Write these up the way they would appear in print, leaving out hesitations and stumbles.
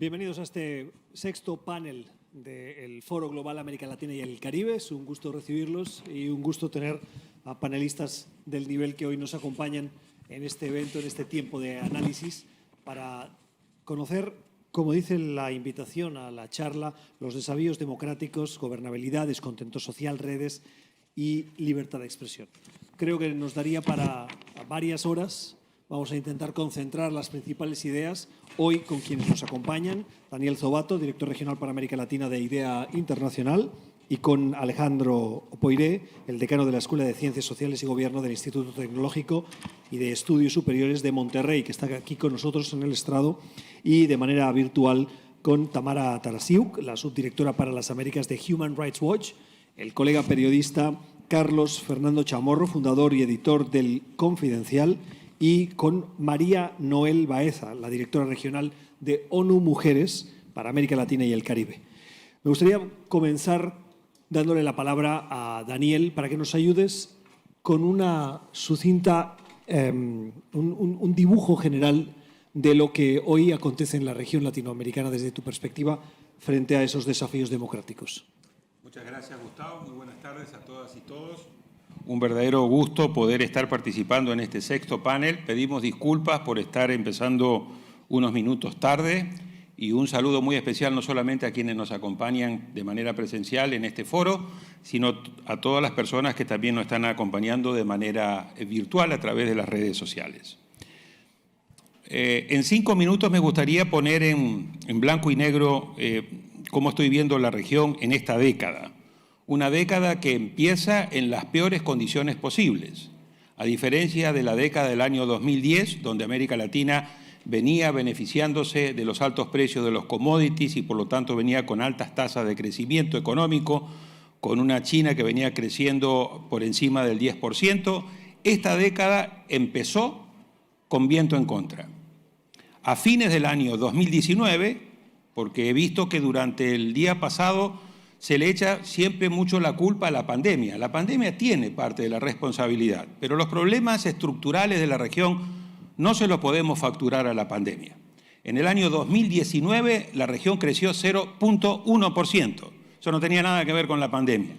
Bienvenidos a este sexto panel del Foro Global América Latina y el Caribe. Es un gusto recibirlos y un gusto tener a panelistas del nivel que hoy nos acompañan en este evento, en este tiempo de análisis, para conocer, como dice la invitación a la charla, los desafíos democráticos, gobernabilidad, descontento social, redes y libertad de expresión. Creo que nos daría para varias horas. Vamos a intentar concentrar las principales ideas hoy con quienes nos acompañan. Daniel Zobato, director regional para América Latina de IDEA Internacional, y con Alejandro Poiré, el decano de la Escuela de Ciencias Sociales y Gobierno del Instituto Tecnológico y de Estudios Superiores de Monterrey, que está aquí con nosotros en el estrado, y de manera virtual con Tamara Tarasiuk, la subdirectora para las Américas de Human Rights Watch, el colega periodista Carlos Fernando Chamorro, fundador y editor del Confidencial, y con María Noel Baeza, la directora regional de ONU Mujeres para América Latina y el Caribe. Me gustaría comenzar dándole la palabra a Daniel para que nos ayudes con una sucinta, un dibujo general de lo que hoy acontece en la región latinoamericana desde tu perspectiva frente a esos desafíos democráticos. Muchas gracias, Gustavo. Muy buenas tardes a todas y todos. Un verdadero gusto poder estar participando en este sexto panel. Pedimos disculpas por estar empezando unos minutos tarde y un saludo muy especial no solamente a quienes nos acompañan de manera presencial en este foro, sino a todas las personas que también nos están acompañando de manera virtual a través de las redes sociales. En 5 minutos me gustaría poner en blanco y negro cómo estoy viendo la región en esta década. Una década que empieza en las peores condiciones posibles. A diferencia de la década del año 2010, donde América Latina venía beneficiándose de los altos precios de los commodities y por lo tanto venía con altas tasas de crecimiento económico, con una China que venía creciendo por encima del 10%, esta década empezó con viento en contra. A fines del año 2019, porque he visto que durante el día pasado se le echa siempre mucho la culpa a la pandemia. La pandemia tiene parte de la responsabilidad, pero los problemas estructurales de la región no se los podemos facturar a la pandemia. En el año 2019 la región creció 0.1%. Eso no tenía nada que ver con la pandemia.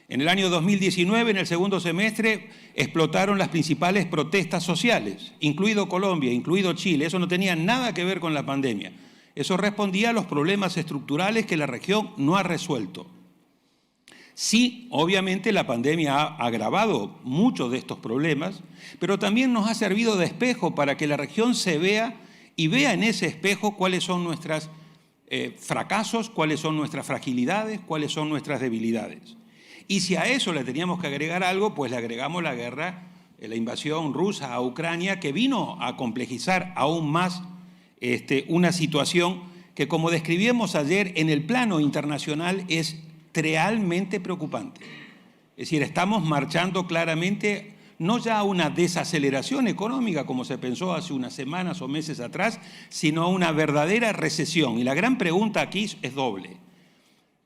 En el año 2019, en el segundo semestre, explotaron las principales protestas sociales, incluido Colombia, incluido Chile. Eso no tenía nada que ver con la pandemia. Eso respondía a los problemas estructurales que la región no ha resuelto. Sí, obviamente la pandemia ha agravado muchos de estos problemas, pero también nos ha servido de espejo para que la región se vea y vea en ese espejo cuáles son nuestros fracasos, cuáles son nuestras fragilidades, cuáles son nuestras debilidades. Y si a eso le teníamos que agregar algo, pues le agregamos la guerra, la invasión rusa a Ucrania, que vino a complejizar aún más una situación que, como describimos ayer, en el plano internacional es realmente preocupante. Es decir, estamos marchando claramente no ya a una desaceleración económica como se pensó hace unas semanas o meses atrás, sino a una verdadera recesión. Y la gran pregunta aquí es doble.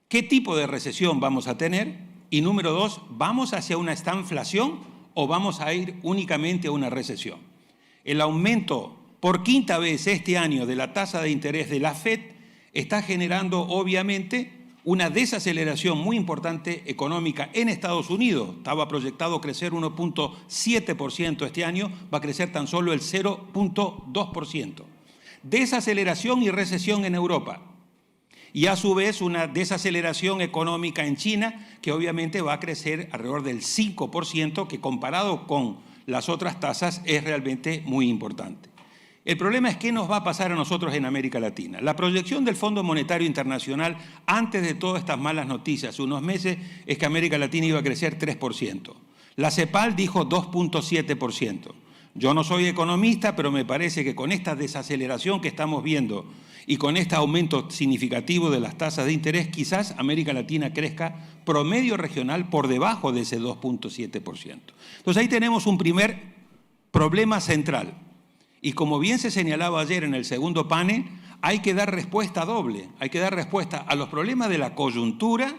¿Qué tipo de recesión vamos a tener? Y número 2, ¿vamos hacia una estanflación o vamos a ir únicamente a una recesión? El aumento por quinta vez este año de la tasa de interés de la FED está generando obviamente una desaceleración muy importante económica en Estados Unidos. Estaba proyectado crecer 1.7% este año, va a crecer tan solo el 0.2%. Desaceleración y recesión en Europa. Y a su vez una desaceleración económica en China, que obviamente va a crecer alrededor del 5%, que comparado con las otras tasas es realmente muy importante. El problema es qué nos va a pasar a nosotros en América Latina. La proyección del Fondo Monetario Internacional, antes de todas estas malas noticias, hace unos meses, es que América Latina iba a crecer 3%. La CEPAL dijo 2.7%. Yo no soy economista, pero me parece que con esta desaceleración que estamos viendo y con este aumento significativo de las tasas de interés, quizás América Latina crezca promedio regional por debajo de ese 2.7%. Entonces ahí tenemos un primer problema central. Y como bien se señalaba ayer en el segundo panel, hay que dar respuesta doble. Hay que dar respuesta a los problemas de la coyuntura,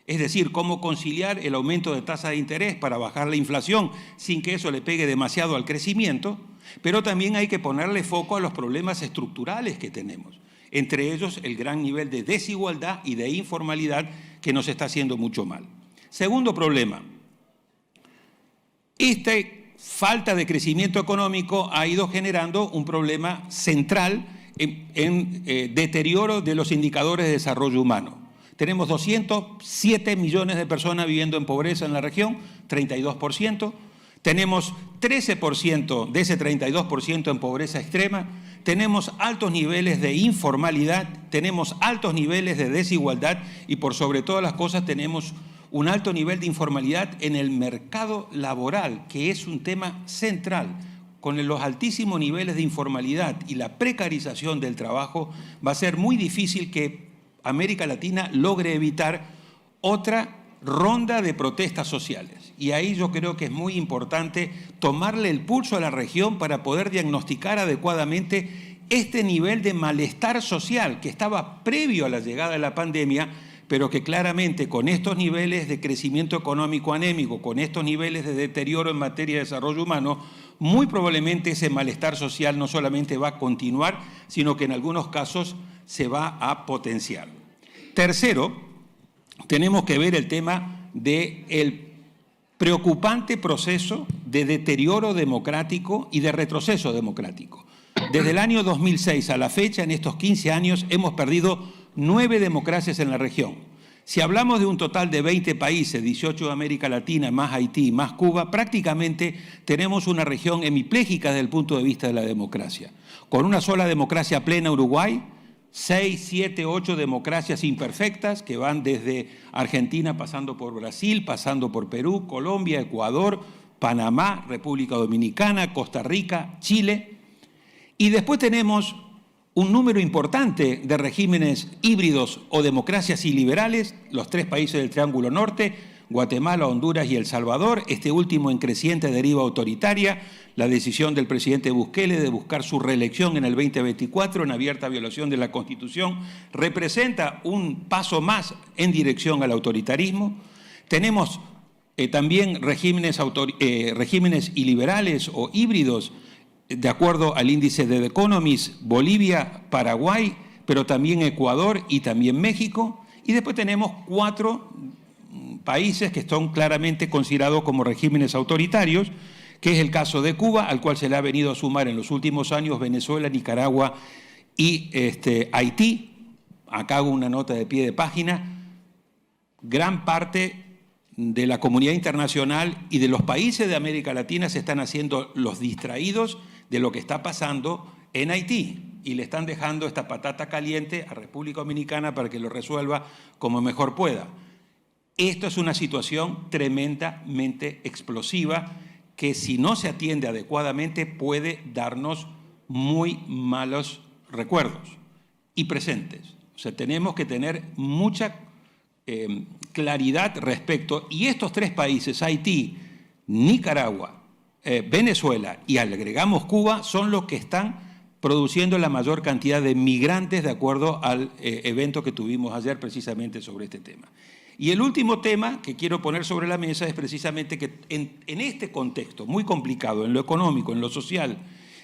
es decir, cómo conciliar el aumento de tasa de interés para bajar la inflación sin que eso le pegue demasiado al crecimiento, pero también hay que ponerle foco a los problemas estructurales que tenemos. entre ellos el gran nivel de desigualdad y de informalidad que nos está haciendo mucho mal. Segundo problema, esta falta de crecimiento económico ha ido generando un problema central en deterioro de los indicadores de desarrollo humano. Tenemos 207 millones de personas viviendo en pobreza en la región, 32%. Tenemos 13% de ese 32% en pobreza extrema. Tenemos altos niveles de informalidad, tenemos altos niveles de desigualdad y por sobre todas las cosas tenemos un alto nivel de informalidad en el mercado laboral, que es un tema central. Con los altísimos niveles de informalidad y la precarización del trabajo, va a ser muy difícil que América Latina logre evitar otra ronda de protestas sociales. Y ahí yo creo que es muy importante tomarle el pulso a la región para poder diagnosticar adecuadamente este nivel de malestar social que estaba previo a la llegada de la pandemia, pero que claramente con estos niveles de crecimiento económico anémico, con estos niveles de deterioro en materia de desarrollo humano, muy probablemente ese malestar social no solamente va a continuar, sino que en algunos casos se va a potenciar. Tercero, tenemos que ver el tema del preocupante proceso de deterioro democrático y de retroceso democrático. Desde el año 2006 a la fecha, en estos 15 años, hemos perdido 9 democracias en la región. Si hablamos de un total de 20 países, 18 de América Latina, más Haití, más Cuba, prácticamente tenemos una región hemipléjica desde el punto de vista de la democracia. Con una sola democracia plena, Uruguay, 6, 7, 8 democracias imperfectas que van desde Argentina pasando por Brasil, pasando por Perú, Colombia, Ecuador, Panamá, República Dominicana, Costa Rica, Chile. Y después tenemos un número importante de regímenes híbridos o democracias iliberales, los 3 países del Triángulo Norte, Guatemala, Honduras y El Salvador, este último en creciente deriva autoritaria, la decisión del presidente Bukele de buscar su reelección en el 2024 en abierta violación de la Constitución, representa un paso más en dirección al autoritarismo. Tenemos también regímenes iliberales o híbridos, de acuerdo al índice de The Economist, Bolivia, Paraguay, pero también Ecuador y también México. Y después tenemos 4 países que son claramente considerados como regímenes autoritarios, que es el caso de Cuba, al cual se le ha venido a sumar en los últimos años Venezuela, Nicaragua y Haití. Acá hago una nota de pie de página. Gran parte de la comunidad internacional y de los países de América Latina se están haciendo los distraídos de lo que está pasando en Haití y le están dejando esta patata caliente a República Dominicana para que lo resuelva como mejor pueda. Esto es una situación tremendamente explosiva que si no se atiende adecuadamente puede darnos muy malos recuerdos y presentes. O sea, tenemos que tener mucha claridad respecto, y estos 3 países, Haití, Nicaragua, Venezuela y agregamos Cuba, son los que están produciendo la mayor cantidad de migrantes de acuerdo al evento que tuvimos ayer precisamente sobre este tema. Y el último tema que quiero poner sobre la mesa es precisamente que en este contexto muy complicado, en lo económico, en lo social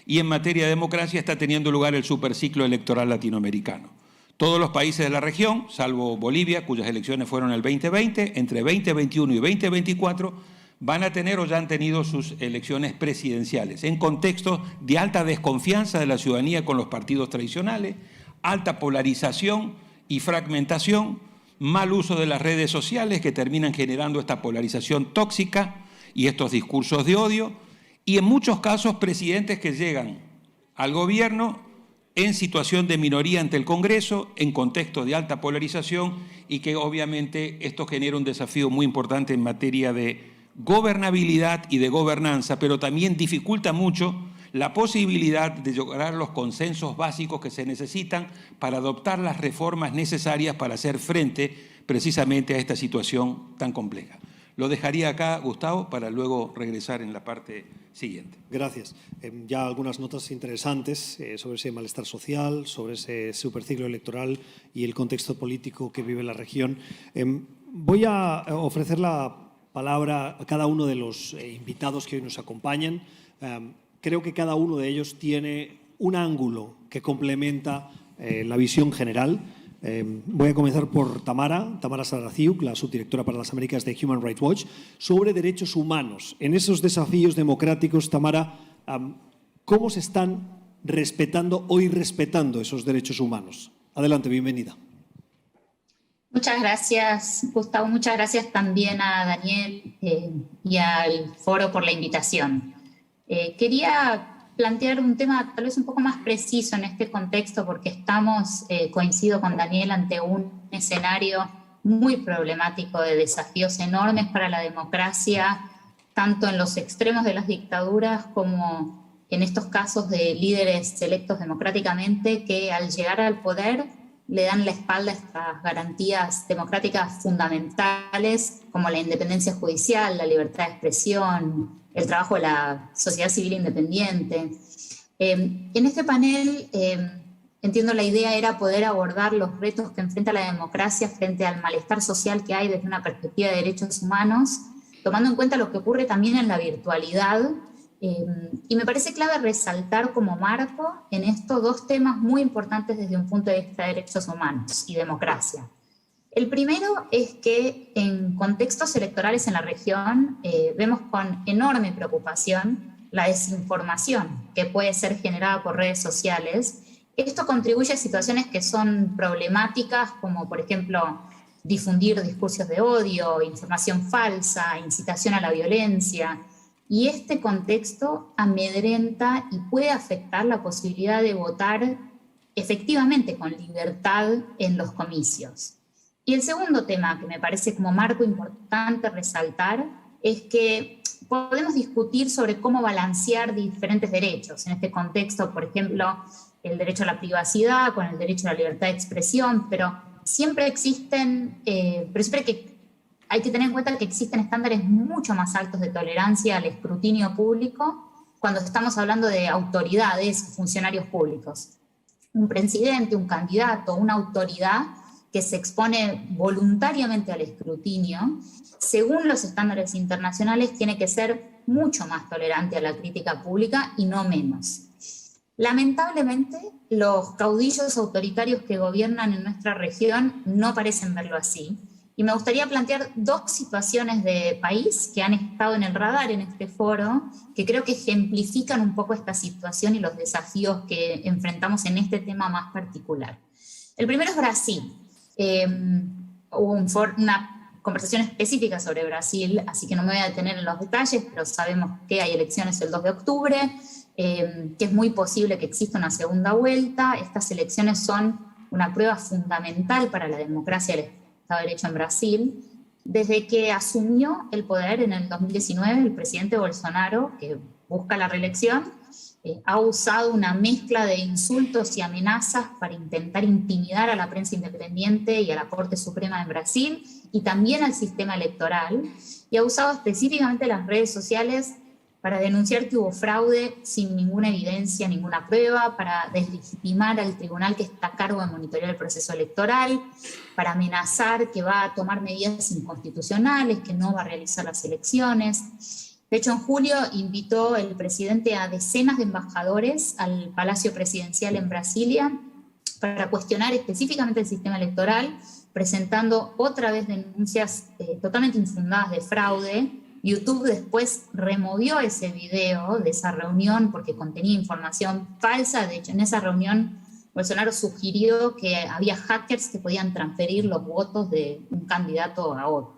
y en materia de democracia, está teniendo lugar el superciclo electoral latinoamericano. Todos los países de la región, salvo Bolivia, cuyas elecciones fueron el 2020, entre 2021 y 2024, van a tener o ya han tenido sus elecciones presidenciales, en contexto de alta desconfianza de la ciudadanía con los partidos tradicionales, alta polarización y fragmentación, mal uso de las redes sociales que terminan generando esta polarización tóxica y estos discursos de odio, y en muchos casos presidentes que llegan al gobierno en situación de minoría ante el Congreso, en contexto de alta polarización, y que obviamente esto genera un desafío muy importante en materia de gobernabilidad y de gobernanza, pero también dificulta mucho la posibilidad de lograr los consensos básicos que se necesitan para adoptar las reformas necesarias para hacer frente precisamente a esta situación tan compleja. Lo dejaría acá, Gustavo, para luego regresar en la parte siguiente. Gracias. Ya algunas notas interesantes sobre ese malestar social, sobre ese superciclo electoral y el contexto político que vive la región. Voy a ofrecer la palabra a cada uno de los invitados que hoy nos acompañan. Creo que cada uno de ellos tiene un ángulo que complementa la visión general. Voy a comenzar por Tamara Sarraziuk, la subdirectora para las Américas de Human Rights Watch, sobre derechos humanos. En esos desafíos democráticos, Tamara, ¿cómo se están respetando o irrespetando esos derechos humanos? Adelante, bienvenida. Muchas gracias, Gustavo. Muchas gracias también a Daniel y al foro por la invitación. Quería plantear un tema tal vez un poco más preciso en este contexto porque estamos, coincido con Daniel, ante un escenario muy problemático de desafíos enormes para la democracia, tanto en los extremos de las dictaduras como en estos casos de líderes electos democráticamente que al llegar al poder le dan la espalda a estas garantías democráticas fundamentales como la independencia judicial, la libertad de expresión, el trabajo de la sociedad civil independiente. En este panel, entiendo la idea era poder abordar los retos que enfrenta la democracia frente al malestar social que hay desde una perspectiva de derechos humanos, tomando en cuenta lo que ocurre también en la virtualidad. Y me parece clave resaltar como marco en esto dos temas muy importantes desde un punto de vista de derechos humanos y democracia. El primero es que en contextos electorales en la región vemos con enorme preocupación la desinformación que puede ser generada por redes sociales. Esto contribuye a situaciones que son problemáticas, como por ejemplo difundir discursos de odio, información falsa, incitación a la violencia. Y este contexto amedrenta y puede afectar la posibilidad de votar efectivamente con libertad en los comicios. Y el segundo tema que me parece como marco importante resaltar es que podemos discutir sobre cómo balancear diferentes derechos. En este contexto, por ejemplo, el derecho a la privacidad con el derecho a la libertad de expresión, pero siempre existen, hay que tener en cuenta que existen estándares mucho más altos de tolerancia al escrutinio público cuando estamos hablando de autoridades, funcionarios públicos. Un presidente, un candidato, una autoridad que se expone voluntariamente al escrutinio, según los estándares internacionales, tiene que ser mucho más tolerante a la crítica pública y no menos. Lamentablemente, los caudillos autoritarios que gobiernan en nuestra región no parecen verlo así. Y me gustaría plantear dos situaciones de país que han estado en el radar en este foro, que creo que ejemplifican un poco esta situación y los desafíos que enfrentamos en este tema más particular. El primero es Brasil. Hubo una conversación específica sobre Brasil, así que no me voy a detener en los detalles, pero sabemos que hay elecciones el 2 de octubre, que es muy posible que exista una segunda vuelta. Estas elecciones son una prueba fundamental para la democracia del Estado de Derecho en Brasil. Desde que asumió el poder en el 2019, el presidente Bolsonaro, que busca la reelección, ha usado una mezcla de insultos y amenazas para intentar intimidar a la prensa independiente y a la Corte Suprema de Brasil y también al sistema electoral, y ha usado específicamente las redes sociales para denunciar que hubo fraude sin ninguna evidencia, ninguna prueba, para deslegitimar al tribunal que está a cargo de monitorear el proceso electoral, para amenazar que va a tomar medidas inconstitucionales, que no va a realizar las elecciones. De hecho, en julio invitó el presidente a decenas de embajadores al Palacio Presidencial en Brasilia para cuestionar específicamente el sistema electoral, presentando otra vez denuncias totalmente infundadas de fraude. YouTube después removió ese video de esa reunión porque contenía información falsa. De hecho, en esa reunión Bolsonaro sugirió que había hackers que podían transferir los votos de un candidato a otro.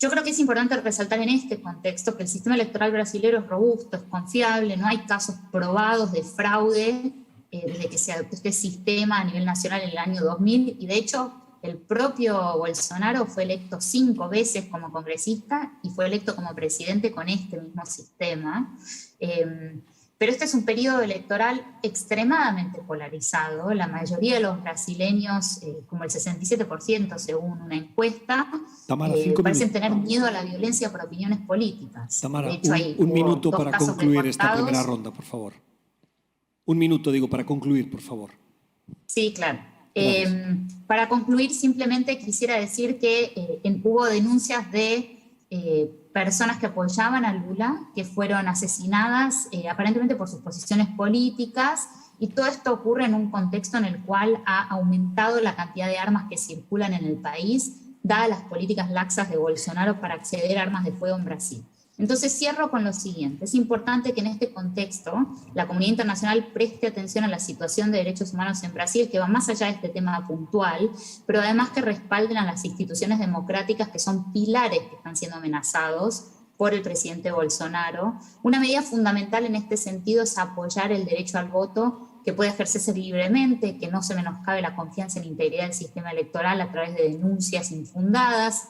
Yo creo que es importante resaltar en este contexto que el sistema electoral brasileño es robusto, es confiable, no hay casos probados de fraude desde que se adoptó este sistema a nivel nacional en el año 2000, y de hecho el propio Bolsonaro fue electo 5 veces como congresista y fue electo como presidente con este mismo sistema. Pero este es un periodo electoral extremadamente polarizado. La mayoría de los brasileños, como el 67% según una encuesta, Tamara, parecen tener miedo a la violencia por opiniones políticas. Tamara, de hecho, un minuto para concluir esta primera ronda, por favor. Un minuto, digo, para concluir, por favor. Sí, claro. Para concluir, simplemente quisiera decir que hubo denuncias de personas que apoyaban a Lula, que fueron asesinadas aparentemente por sus posiciones políticas, Y todo esto ocurre en un contexto en el cual ha aumentado la cantidad de armas que circulan en el país, dadas las políticas laxas de Bolsonaro para acceder a armas de fuego en Brasil. Entonces cierro con lo siguiente. Es importante que en este contexto la comunidad internacional preste atención a la situación de derechos humanos en Brasil, que va más allá de este tema puntual, pero además que respalden a las instituciones democráticas que son pilares que están siendo amenazados por el presidente Bolsonaro. Una medida fundamental en este sentido es apoyar el derecho al voto, que puede ejercerse libremente, que no se menoscabe la confianza en la integridad del sistema electoral a través de denuncias infundadas.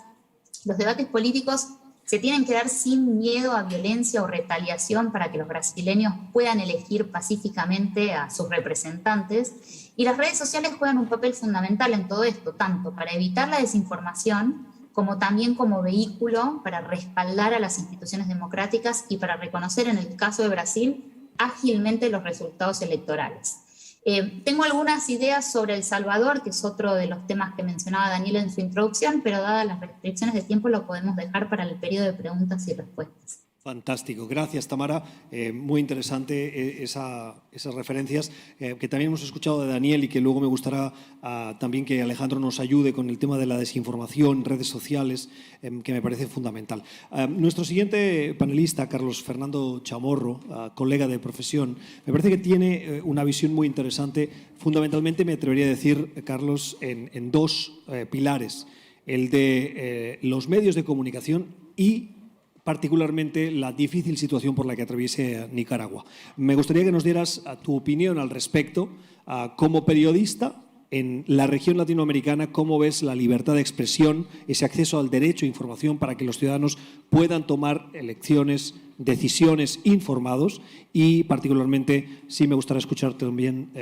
Los debates políticos se tienen que dar sin miedo a violencia o retaliación para que los brasileños puedan elegir pacíficamente a sus representantes. Y las redes sociales juegan un papel fundamental en todo esto, tanto para evitar la desinformación, como también como vehículo para respaldar a las instituciones democráticas y para reconocer, en el caso de Brasil, ágilmente los resultados electorales. Tengo algunas ideas sobre El Salvador, que es otro de los temas que mencionaba Daniel en su introducción, pero dadas las restricciones de tiempo lo podemos dejar para el periodo de preguntas y respuestas. Fantástico. Gracias, Tamara. Muy interesante esas referencias que también hemos escuchado de Daniel y que luego me gustará también que Alejandro nos ayude con el tema de la desinformación, redes sociales, que me parece fundamental. Nuestro siguiente panelista, Carlos Fernando Chamorro, colega de profesión, me parece que tiene una visión muy interesante. Fundamentalmente, me atrevería a decir, Carlos, en dos pilares. El de los medios de comunicación y particularmente la difícil situación por la que atraviesa Nicaragua. Me gustaría que nos dieras tu opinión al respecto. Como periodista en la región latinoamericana, ¿cómo ves la libertad de expresión, ese acceso al derecho a información para que los ciudadanos puedan tomar elecciones, decisiones informados? Y particularmente, sí me gustaría escuchar también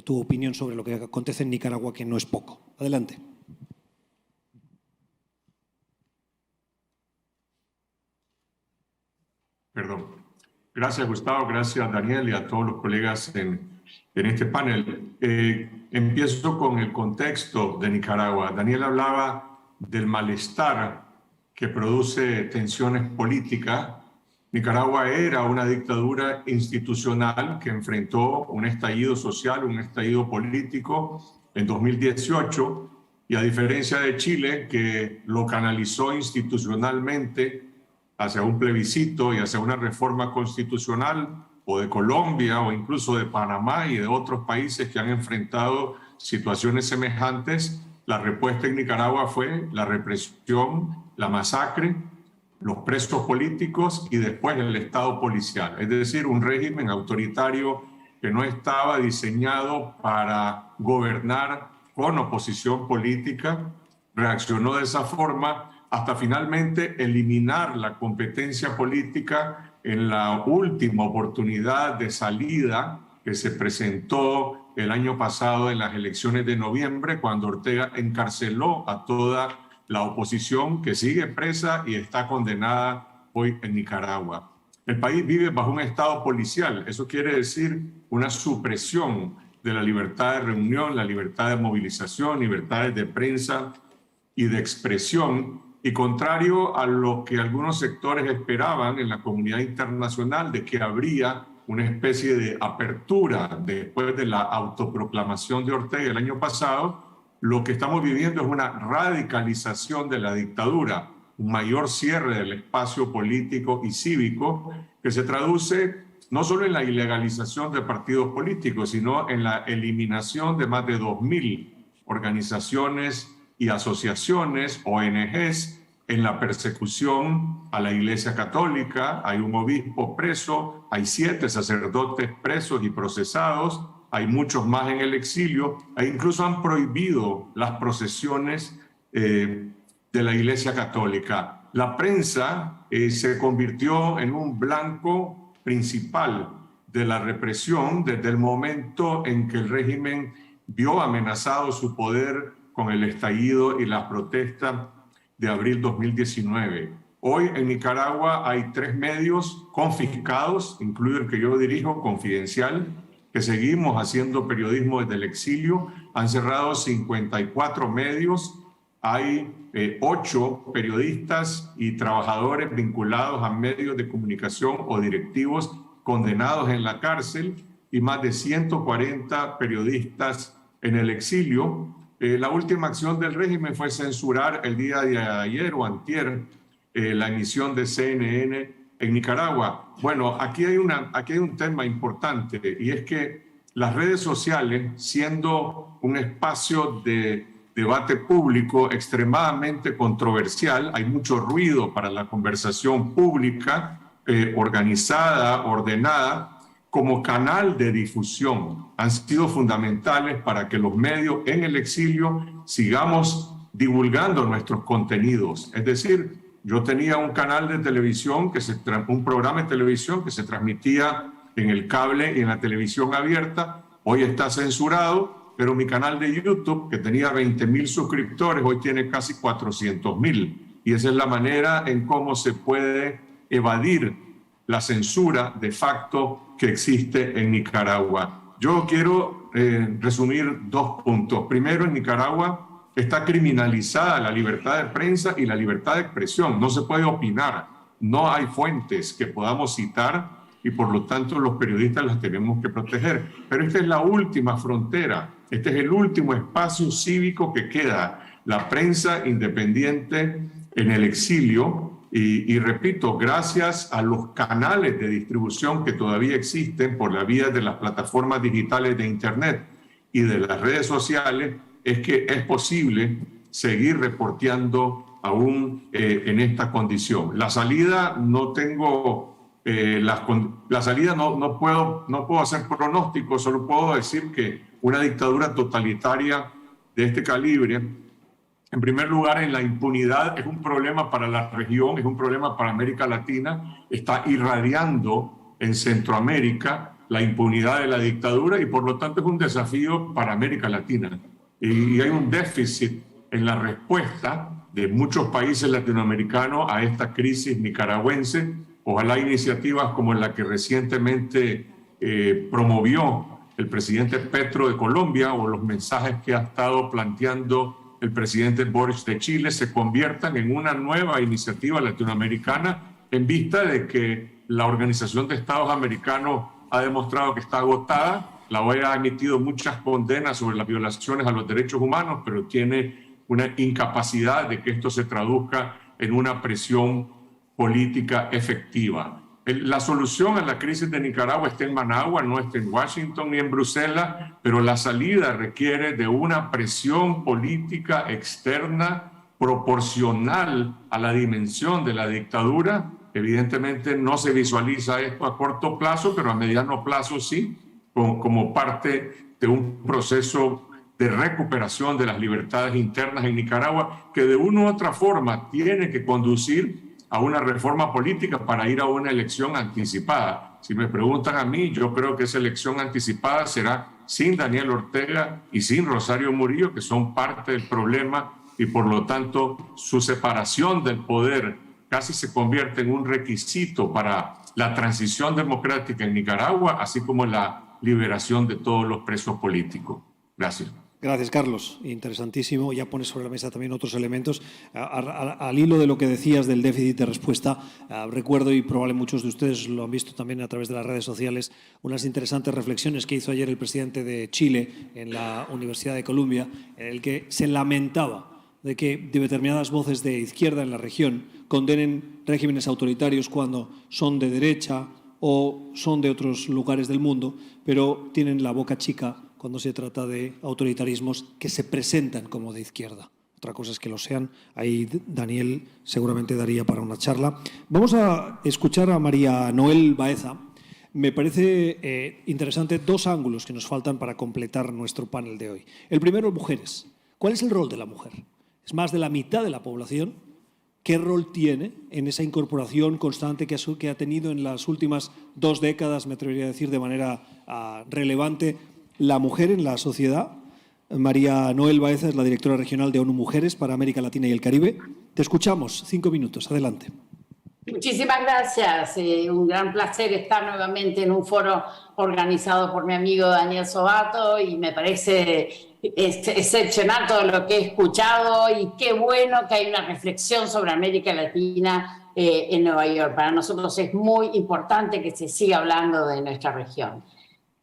tu opinión sobre lo que acontece en Nicaragua, que no es poco. Adelante. Perdón. Gracias, Gustavo. Gracias, Daniel, y a todos los colegas en este panel. Empiezo con el contexto de Nicaragua. Daniel hablaba del malestar que produce tensiones políticas. Nicaragua era una dictadura institucional que enfrentó un estallido social, un estallido político en 2018, y a diferencia de Chile, que lo canalizó institucionalmente hacia un plebiscito y hacia una reforma constitucional, o de Colombia o incluso de Panamá y de otros países que han enfrentado situaciones semejantes, la respuesta en Nicaragua fue la represión, la masacre, los presos políticos y después el Estado policial. Es decir, un régimen autoritario que no estaba diseñado para gobernar con oposición política, reaccionó de esa forma hasta finalmente eliminar la competencia política en la última oportunidad de salida que se presentó el año pasado en las elecciones de noviembre, cuando Ortega encarceló a toda la oposición que sigue presa y está condenada hoy en Nicaragua. El país vive bajo un estado policial, eso quiere decir una supresión de la libertad de reunión, la libertad de movilización, libertades de prensa y de expresión. Y contrario a lo que algunos sectores esperaban en la comunidad internacional de que habría una especie de apertura después de la autoproclamación de Ortega el año pasado, lo que estamos viviendo es una radicalización de la dictadura, un mayor cierre del espacio político y cívico que se traduce no solo en la ilegalización de partidos políticos, sino en la eliminación de más de 2.000 organizaciones y asociaciones, ONGs, en la persecución a la Iglesia Católica. Hay un obispo preso, hay 7 sacerdotes presos y procesados, hay muchos más en el exilio, e incluso han prohibido las procesiones de la Iglesia Católica. La prensa se convirtió en un blanco principal de la represión desde el momento en que el régimen vio amenazado su poder con el estallido y las protestas de abril 2019. Hoy en Nicaragua hay 3 medios confiscados, incluido el que yo dirijo, Confidencial, que seguimos haciendo periodismo desde el exilio. Han cerrado 54 medios. Hay 8 periodistas y trabajadores vinculados a medios de comunicación o directivos condenados en la cárcel. y más de 140 periodistas en el exilio. La última acción del régimen fue censurar el día de ayer o antier la emisión de CNN en Nicaragua. Bueno, aquí hay un tema importante, y es que las redes sociales, siendo un espacio de debate público extremadamente controversial, hay mucho ruido para la conversación pública, organizada, ordenada, como canal de difusión, han sido fundamentales para que los medios en el exilio sigamos divulgando nuestros contenidos. Es decir, yo tenía un canal de televisión, un programa de televisión que se transmitía en el cable y en la televisión abierta. Hoy está censurado, pero mi canal de YouTube, que tenía 20.000 suscriptores, hoy tiene casi 400.000. Y esa es la manera en cómo se puede evadir la censura de facto que existe en Nicaragua. Yo quiero resumir 2 puntos. Primero, en Nicaragua está criminalizada la libertad de prensa y la libertad de expresión. No se puede opinar, no hay fuentes que podamos citar y por lo tanto los periodistas las tenemos que proteger. Pero esta es la última frontera, este es el último espacio cívico que queda, la prensa independiente en el exilio. Y repito, gracias a los canales de distribución que todavía existen por la vía de las plataformas digitales de Internet y de las redes sociales, es que es posible seguir reporteando aún en esta condición. La salida no tengo, la salida no puedo hacer pronósticos, solo puedo decir que una dictadura totalitaria de este calibre, en primer lugar, en la impunidad, es un problema para la región, es un problema para América Latina, está irradiando en Centroamérica la impunidad de la dictadura y por lo tanto es un desafío para América Latina. Y hay un déficit en la respuesta de muchos países latinoamericanos a esta crisis nicaragüense. Ojalá iniciativas como la que recientemente promovió el presidente Petro de Colombia o los mensajes que ha estado planteando el presidente Boric de Chile se conviertan en una nueva iniciativa latinoamericana en vista de que la Organización de Estados Americanos ha demostrado que está agotada. La OEA ha emitido muchas condenas sobre las violaciones a los derechos humanos, pero tiene una incapacidad de que esto se traduzca en una presión política efectiva. La solución a la crisis de Nicaragua está en Managua, no está en Washington ni en Bruselas, pero la salida requiere de una presión política externa proporcional a la dimensión de la dictadura. Evidentemente no se visualiza esto a corto plazo, pero a mediano plazo sí, como parte de un proceso de recuperación de las libertades internas en Nicaragua, que de una u otra forma tiene que conducir a una reforma política para ir a una elección anticipada. Si me preguntan a mí, yo creo que esa elección anticipada será sin Daniel Ortega y sin Rosario Murillo, que son parte del problema, y por lo tanto su separación del poder casi se convierte en un requisito para la transición democrática en Nicaragua, así como la liberación de todos los presos políticos. Gracias. Gracias, Carlos. Interesantísimo. Ya pones sobre la mesa también otros elementos. Al hilo de lo que decías del déficit de respuesta, recuerdo, y probablemente muchos de ustedes lo han visto también a través de las redes sociales, unas interesantes reflexiones que hizo ayer el presidente de Chile en la Universidad de Columbia, en el que se lamentaba de que determinadas voces de izquierda en la región condenen regímenes autoritarios cuando son de derecha o son de otros lugares del mundo, pero tienen la boca chica cuando se trata de autoritarismos que se presentan como de izquierda. Otra cosa es que lo sean. Ahí Daniel seguramente daría para una charla. Vamos a escuchar a María Noel Baeza. Me parece interesante 2 ángulos que nos faltan para completar nuestro panel de hoy. El primero, mujeres. ¿Cuál es el rol de la mujer? Es más de la mitad de la población. ¿Qué rol tiene en esa incorporación constante que ha tenido en las últimas 2 décadas, me atrevería a decir, de manera relevante, la mujer en la sociedad? María Noel Baeza es la directora regional de ONU Mujeres para América Latina y el Caribe. Te escuchamos, 5 minutos, adelante. Muchísimas gracias, un gran placer estar nuevamente en un foro organizado por mi amigo Daniel Sobato y me parece excepcional todo lo que he escuchado y qué bueno que hay una reflexión sobre América Latina en Nueva York. Para nosotros es muy importante que se siga hablando de nuestra región.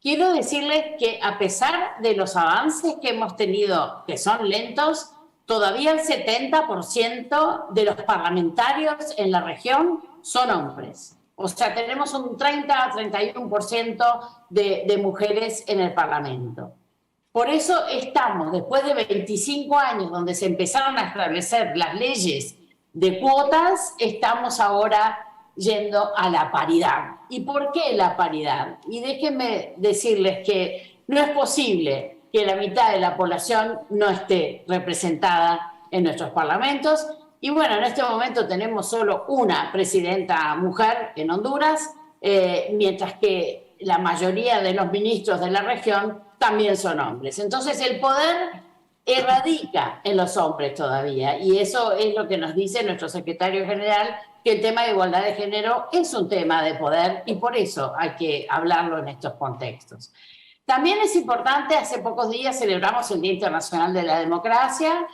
quiero decirles que a pesar de los avances que hemos tenido, que son lentos, todavía el 70% de los parlamentarios en la región son hombres. O sea, tenemos un 30-31% de mujeres en el Parlamento. Por eso estamos, después de 25 años donde se empezaron a establecer las leyes de cuotas, estamos ahora yendo a la paridad. ¿Y por qué la paridad? Y déjenme decirles que no es posible que la mitad de la población no esté representada en nuestros parlamentos. Y bueno, en este momento tenemos solo una presidenta mujer en Honduras, mientras que la mayoría de los ministros de la región también son hombres. Entonces el poder radica en los hombres todavía, y eso es lo que nos dice nuestro secretario general, que el tema de igualdad de género es un tema de poder y por eso hay que hablarlo en estos contextos. También es importante, hace pocos días celebramos el Día Internacional de la Democracia,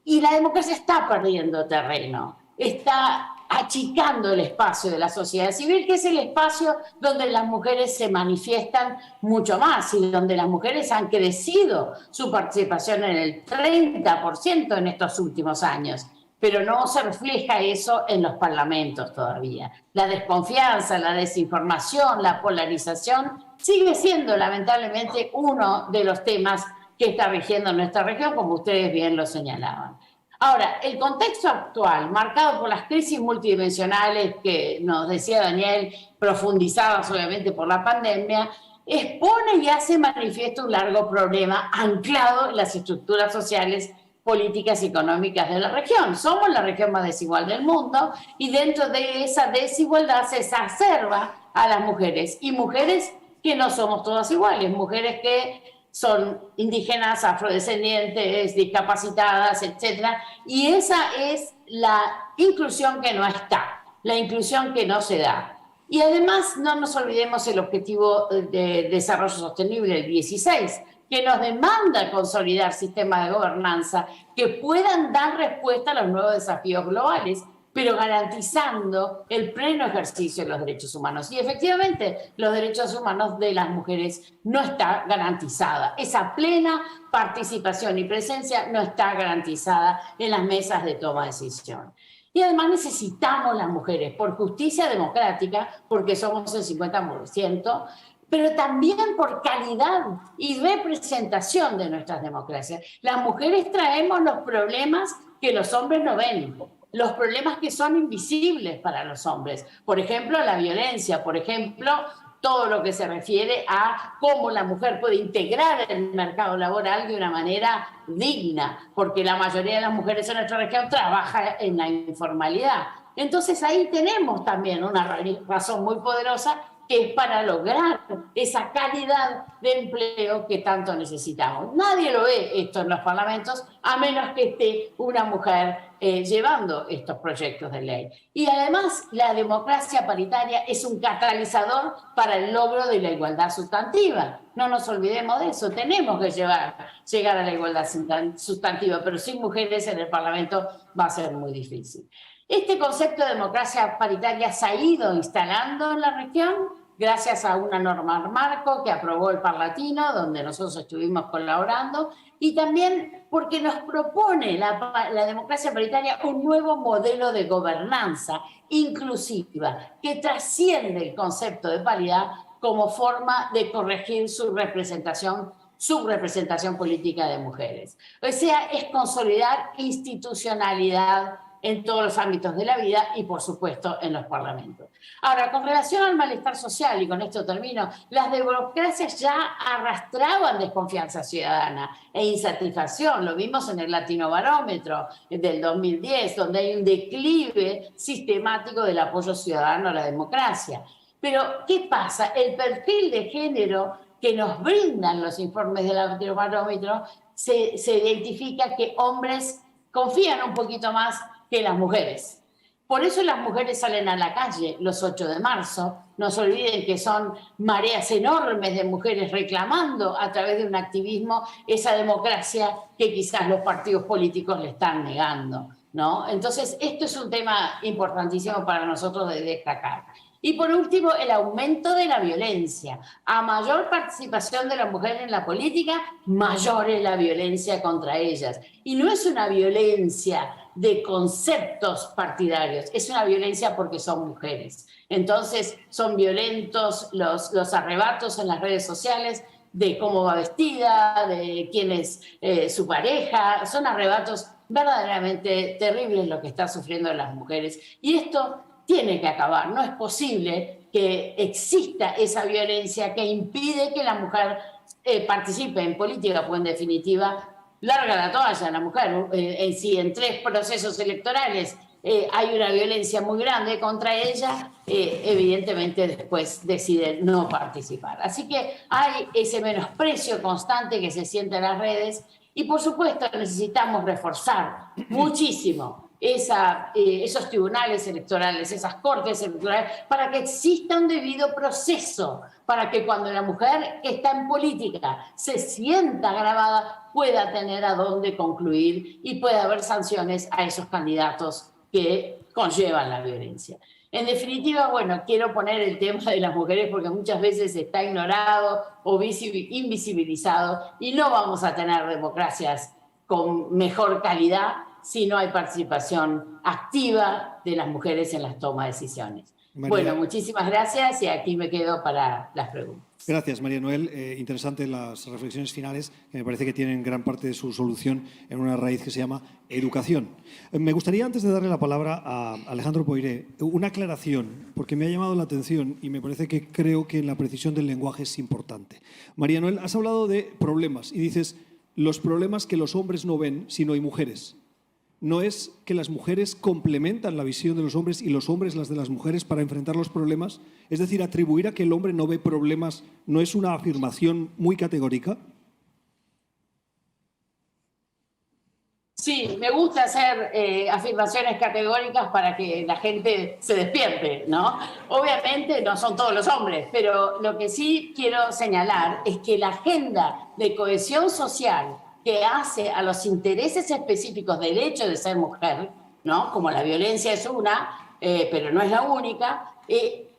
y la democracia está perdiendo terreno, está achicando el espacio de la sociedad civil, que es el espacio donde las mujeres se manifiestan mucho más y donde las mujeres han crecido su participación en el 30% en estos últimos años. Pero no se refleja eso en los parlamentos todavía. La desconfianza, la desinformación, la polarización sigue siendo lamentablemente uno de los temas que está rigiendo nuestra región, como ustedes bien lo señalaban. Ahora, el contexto actual, marcado por las crisis multidimensionales que nos decía Daniel, profundizadas obviamente por la pandemia, expone y hace manifiesto un largo problema anclado en las estructuras sociales, políticas y económicas de la región. Somos la región más desigual del mundo y dentro de esa desigualdad se exacerba a las mujeres, y mujeres que no somos todas iguales, mujeres que son indígenas, afrodescendientes, discapacitadas, etc. Y esa es la inclusión que no está, la inclusión que no se da. Y además no nos olvidemos el Objetivo de Desarrollo Sostenible, el 16, que nos demanda consolidar sistemas de gobernanza que puedan dar respuesta a los nuevos desafíos globales, pero garantizando el pleno ejercicio de los derechos humanos. Y efectivamente, los derechos humanos de las mujeres no está garantizada. Esa plena participación y presencia no está garantizada en las mesas de toma de decisión. Y además necesitamos las mujeres por justicia democrática, porque somos el 50%, pero también por calidad y representación de nuestras democracias. Las mujeres traemos los problemas que los hombres no ven, los problemas que son invisibles para los hombres. Por ejemplo, la violencia, por ejemplo, todo lo que se refiere a cómo la mujer puede integrar el mercado laboral de una manera digna, porque la mayoría de las mujeres en nuestra región trabaja en la informalidad. Entonces ahí tenemos también una razón muy poderosa, que es para lograr esa calidad de empleo que tanto necesitamos. Nadie lo ve esto en los parlamentos, a menos que esté una mujer llevando estos proyectos de ley. Y además, la democracia paritaria es un catalizador para el logro de la igualdad sustantiva. No nos olvidemos de eso, tenemos que llegar a la igualdad sustantiva, pero sin mujeres en el Parlamento va a ser muy difícil. Este concepto de democracia paritaria se ha ido instalando en la región gracias a una norma marco que aprobó el Parlatino, donde nosotros estuvimos colaborando, y también porque nos propone la democracia paritaria un nuevo modelo de gobernanza inclusiva que trasciende el concepto de paridad como forma de corregir subrepresentación política de mujeres. O sea, es consolidar institucionalidad en todos los ámbitos de la vida y, por supuesto, en los parlamentos. Ahora, con relación al malestar social, y con esto termino, las democracias ya arrastraban desconfianza ciudadana e insatisfacción. Lo vimos en el Latinobarómetro del 2010, donde hay un declive sistemático del apoyo ciudadano a la democracia. Pero, ¿qué pasa? El perfil de género que nos brindan los informes del Latinobarómetro se identifica que hombres confían un poquito más que las mujeres. Por eso las mujeres salen a la calle los 8 de marzo. No se olviden que son mareas enormes de mujeres reclamando a través de un activismo esa democracia que quizás los partidos políticos le están negando, ¿no? Entonces, esto es un tema importantísimo para nosotros de destacar. Y por último, el aumento de la violencia. A mayor participación de la mujer en la política, mayor es la violencia contra ellas. Y no es una violencia de conceptos partidarios, es una violencia porque son mujeres. Entonces son violentos los arrebatos en las redes sociales de cómo va vestida, de quién es su pareja. Son arrebatos verdaderamente terribles lo que están sufriendo las mujeres. Y esto tiene que acabar. No es posible que exista esa violencia que impide que la mujer participe en política, pues en definitiva larga la toalla la mujer. Si en 3 procesos electorales hay una violencia muy grande contra ella, evidentemente después decide no participar. Así que hay ese menosprecio constante que se siente en las redes y por supuesto necesitamos reforzar muchísimo esos tribunales electorales, esas cortes electorales, para que exista un debido proceso, para que cuando la mujer que está en política se sienta agravada pueda tener a dónde concluir y pueda haber sanciones a esos candidatos que conllevan la violencia. En definitiva, bueno, quiero poner el tema de las mujeres porque muchas veces está ignorado o invisibilizado y no vamos a tener democracias con mejor calidad si no hay participación activa de las mujeres en las tomas de decisiones. María. Bueno, muchísimas gracias y aquí me quedo para las preguntas. Gracias, María Noel. Interesante las reflexiones finales, que me parece que tienen gran parte de su solución en una raíz que se llama educación. Me gustaría, antes de darle la palabra a Alejandro Poiré, una aclaración, porque me ha llamado la atención y me parece que creo que la precisión del lenguaje es importante. María Noel, has hablado de problemas y dices los problemas que los hombres no ven si no hay mujeres. ¿No es que las mujeres complementan la visión de los hombres y los hombres las de las mujeres para enfrentar los problemas? Es decir, atribuir a que el hombre no ve problemas no es una afirmación muy categórica. Sí, me gusta hacer afirmaciones categóricas para que la gente se despierte, ¿no? Obviamente no son todos los hombres, pero lo que sí quiero señalar es que la agenda de cohesión social que hace a los intereses específicos del hecho de ser mujer, ¿no? Como la violencia es una, pero no es la única,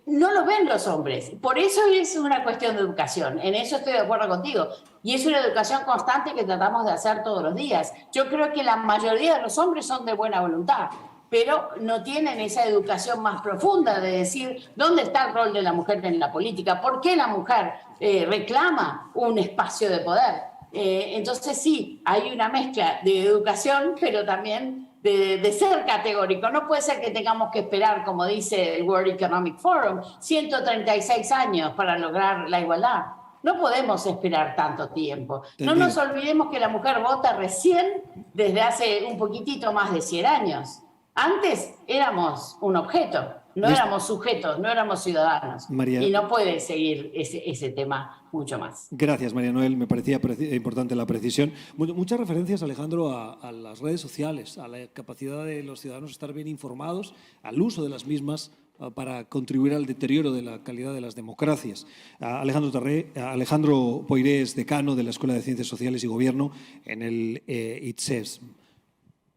no lo ven los hombres. Por eso es una cuestión de educación. En eso estoy de acuerdo contigo. Y es una educación constante que tratamos de hacer todos los días. Yo creo que la mayoría de los hombres son de buena voluntad, pero no tienen esa educación más profunda de decir dónde está el rol de la mujer en la política, por qué la mujer reclama un espacio de poder. Entonces sí, hay una mezcla de educación, pero también de ser categórico. No puede ser que tengamos que esperar, como dice el World Economic Forum, 136 años para lograr la igualdad. No podemos esperar tanto tiempo. No nos olvidemos que la mujer vota recién desde hace un poquitito más de 100 años. Antes éramos un objeto, no éramos sujetos, no éramos ciudadanos. Y no puede seguir ese tema mucho más. Gracias, María Noel. Me parecía importante la precisión. Muchas referencias, Alejandro, a las redes sociales, a la capacidad de los ciudadanos de estar bien informados, al uso de las mismas para contribuir al deterioro de la calidad de las democracias. Alejandro Poiré es decano de la Escuela de Ciencias Sociales y Gobierno en el ITSESM.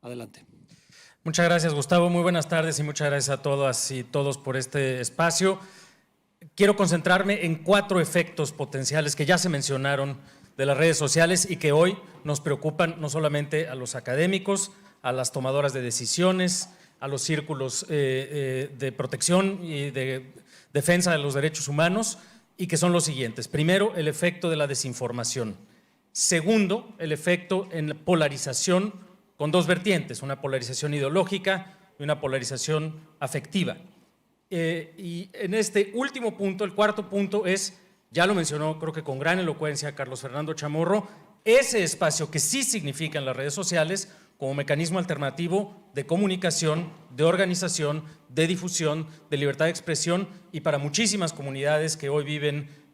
Adelante. Muchas gracias, Gustavo. Muy buenas tardes y muchas gracias a todas y todos por este espacio. Quiero concentrarme en 4 efectos potenciales que ya se mencionaron de las redes sociales y que hoy nos preocupan no solamente a los académicos, a las tomadoras de decisiones, a los círculos de protección y de defensa de los derechos humanos, y que son los siguientes. Primero, el efecto de la desinformación. Segundo, el efecto en la polarización con 2 vertientes, una polarización ideológica y una polarización afectiva. Y en este último punto, el cuarto punto es, ya lo mencionó creo que con gran elocuencia Carlos Fernando Chamorro, ese espacio que sí significan las redes sociales como mecanismo alternativo de comunicación, de organización, de difusión, de libertad de expresión, y para muchísimas comunidades que hoy viven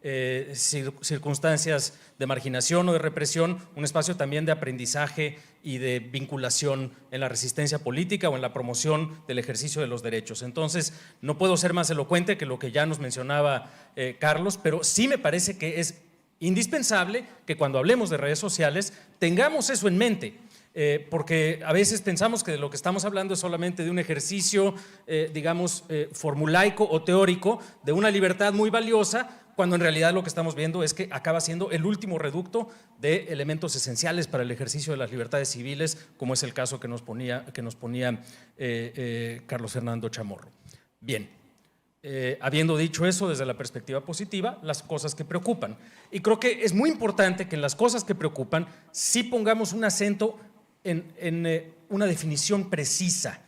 circunstancias de marginación o de represión, un espacio también de aprendizaje y de vinculación en la resistencia política o en la promoción del ejercicio de los derechos. Entonces, no puedo ser más elocuente que lo que ya nos mencionaba Carlos, pero sí me parece que es indispensable que cuando hablemos de redes sociales tengamos eso en mente. Porque a veces pensamos que de lo que estamos hablando es solamente de un ejercicio, digamos, formulaico o teórico de una libertad muy valiosa, cuando en realidad lo que estamos viendo es que acaba siendo el último reducto de elementos esenciales para el ejercicio de las libertades civiles, como es el caso que nos ponía Carlos Fernando Chamorro. Bien, habiendo dicho eso desde la perspectiva positiva, las cosas que preocupan. Y creo que es muy importante que en las cosas que preocupan sí pongamos un acento en una definición precisa,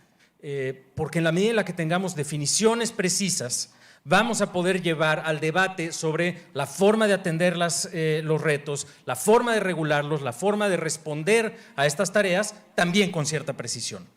porque en la medida en la que tengamos definiciones precisas, vamos a poder llevar al debate sobre la forma de atender los retos, la forma de regularlos, la forma de responder a estas tareas, también con cierta precisión.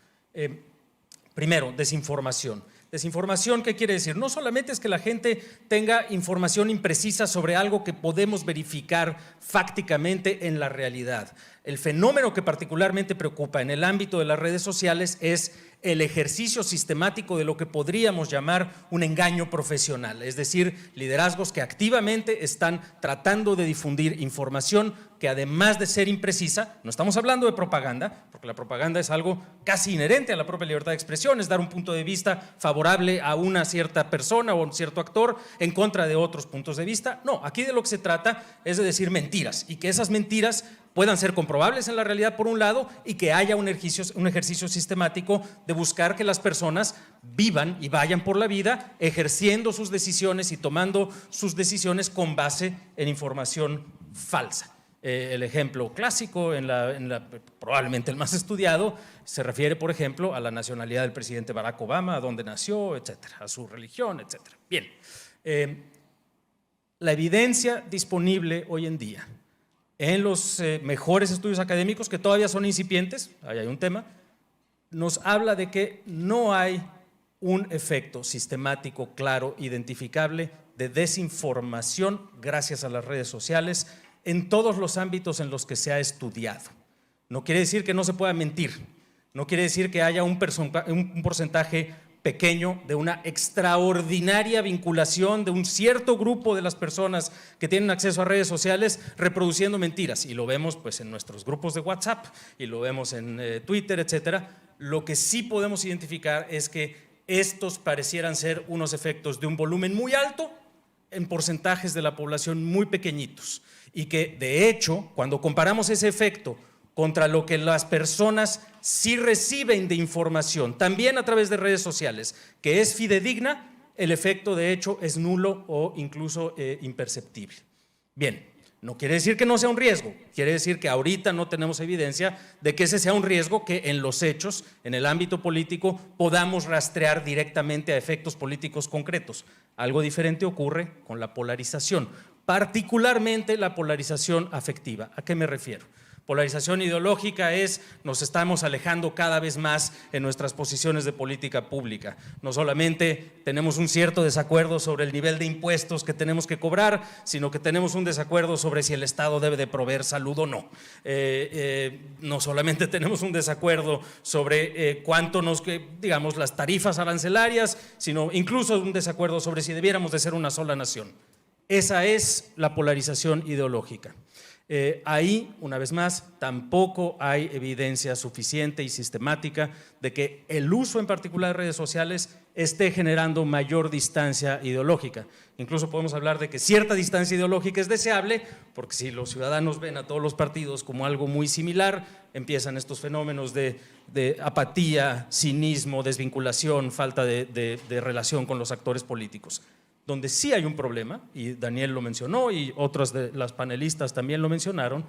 Primero, desinformación. Desinformación, ¿qué quiere decir? No solamente es que la gente tenga información imprecisa sobre algo que podemos verificar fácticamente en la realidad. El fenómeno que particularmente preocupa en el ámbito de las redes sociales es el ejercicio sistemático de lo que podríamos llamar un engaño profesional, es decir, liderazgos que activamente están tratando de difundir información que, además de ser imprecisa, no estamos hablando de propaganda, porque la propaganda es algo casi inherente a la propia libertad de expresión, es dar un punto de vista favorable a una cierta persona o a un cierto actor en contra de otros puntos de vista. No, aquí de lo que se trata es de decir mentiras, y que esas mentiras puedan ser comprobables en la realidad por un lado, y que haya un ejercicio sistemático de buscar que las personas vivan y vayan por la vida ejerciendo sus decisiones y tomando sus decisiones con base en información falsa. El ejemplo clásico, probablemente el más estudiado, se refiere, por ejemplo, a la nacionalidad del presidente Barack Obama, a dónde nació, etcétera, a su religión, etcétera. Bien, la evidencia disponible hoy en día en los mejores estudios académicos, que todavía son incipientes, ahí hay un tema, nos habla de que no hay un efecto sistemático, claro, identificable de desinformación gracias a las redes sociales en todos los ámbitos en los que se ha estudiado. No quiere decir que no se pueda mentir, no quiere decir que haya un porcentaje pequeño de una extraordinaria vinculación de un cierto grupo de las personas que tienen acceso a redes sociales reproduciendo mentiras, y lo vemos pues en nuestros grupos de WhatsApp y lo vemos en Twitter, etcétera. Lo que sí podemos identificar es que estos parecieran ser unos efectos de un volumen muy alto en porcentajes de la población muy pequeñitos, y que de hecho cuando comparamos ese efecto contra lo que las personas sí reciben de información, también a través de redes sociales, que es fidedigna, el efecto de hecho es nulo o incluso imperceptible. Bien, no quiere decir que no sea un riesgo, quiere decir que ahorita no tenemos evidencia de que ese sea un riesgo que en los hechos, en el ámbito político, podamos rastrear directamente a efectos políticos concretos. Algo diferente ocurre con la polarización, particularmente la polarización afectiva. ¿A qué me refiero? Polarización ideológica es, nos estamos alejando cada vez más en nuestras posiciones de política pública. No solamente tenemos un cierto desacuerdo sobre el nivel de impuestos que tenemos que cobrar, sino que tenemos un desacuerdo sobre si el Estado debe de proveer salud o no. No solamente tenemos un desacuerdo sobre cuánto digamos, las tarifas arancelarias, sino incluso un desacuerdo sobre si debiéramos de ser una sola nación. Esa es la polarización ideológica. Ahí, una vez más, tampoco hay evidencia suficiente y sistemática de que el uso en particular de redes sociales esté generando mayor distancia ideológica. Incluso podemos hablar de que cierta distancia ideológica es deseable, porque si los ciudadanos ven a todos los partidos como algo muy similar, empiezan estos fenómenos de apatía, cinismo, desvinculación, falta de relación con los actores políticos. Donde sí hay un problema, y Daniel lo mencionó y otras de las panelistas también lo mencionaron,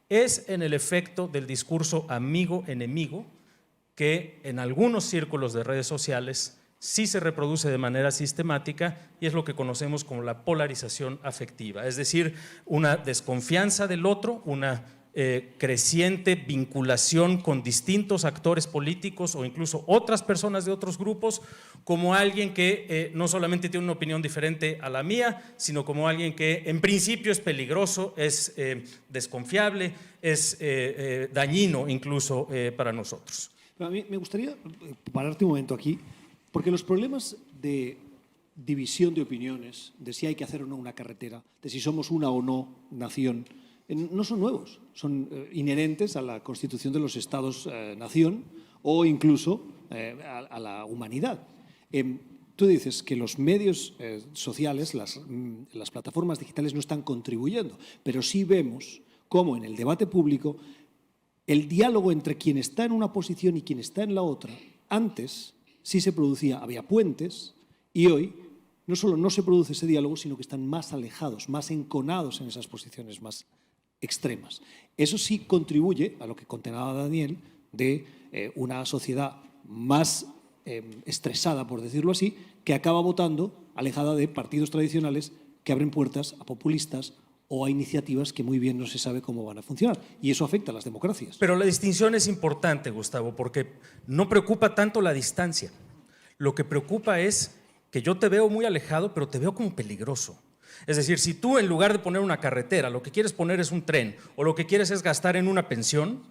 es en el efecto del discurso amigo-enemigo, que en algunos círculos de redes sociales sí se reproduce de manera sistemática, y es lo que conocemos como la polarización afectiva, es decir, una desconfianza del otro, una creciente vinculación con distintos actores políticos o incluso otras personas de otros grupos, como alguien que no solamente tiene una opinión diferente a la mía, sino como alguien que en principio es peligroso, es desconfiable, es dañino incluso para nosotros. A mí me gustaría pararte un momento aquí, porque los problemas de división de opiniones, de si hay que hacer o no una carretera, de si somos una o no nación, no son nuevos, son inherentes a la constitución de los Estados-nación o incluso a la humanidad. Tú dices que los medios sociales, las plataformas digitales no están contribuyendo, pero sí vemos cómo en el debate público el diálogo entre quien está en una posición y quien está en la otra, antes sí se producía, había puentes, y hoy no solo no se produce ese diálogo, sino que están más alejados, más enconados en esas posiciones más extremas. Eso sí contribuye a lo que contenía Daniel de una sociedad más estresada, por decirlo así, que acaba votando alejada de partidos tradicionales que abren puertas a populistas o a iniciativas que muy bien no se sabe cómo van a funcionar. Y eso afecta a las democracias. Pero la distinción es importante, Gustavo, porque no preocupa tanto la distancia. Lo que preocupa es que yo te veo muy alejado, pero te veo como peligroso. Es decir, si tú en lugar de poner una carretera, lo que quieres poner es un tren o lo que quieres es gastar en una pensión,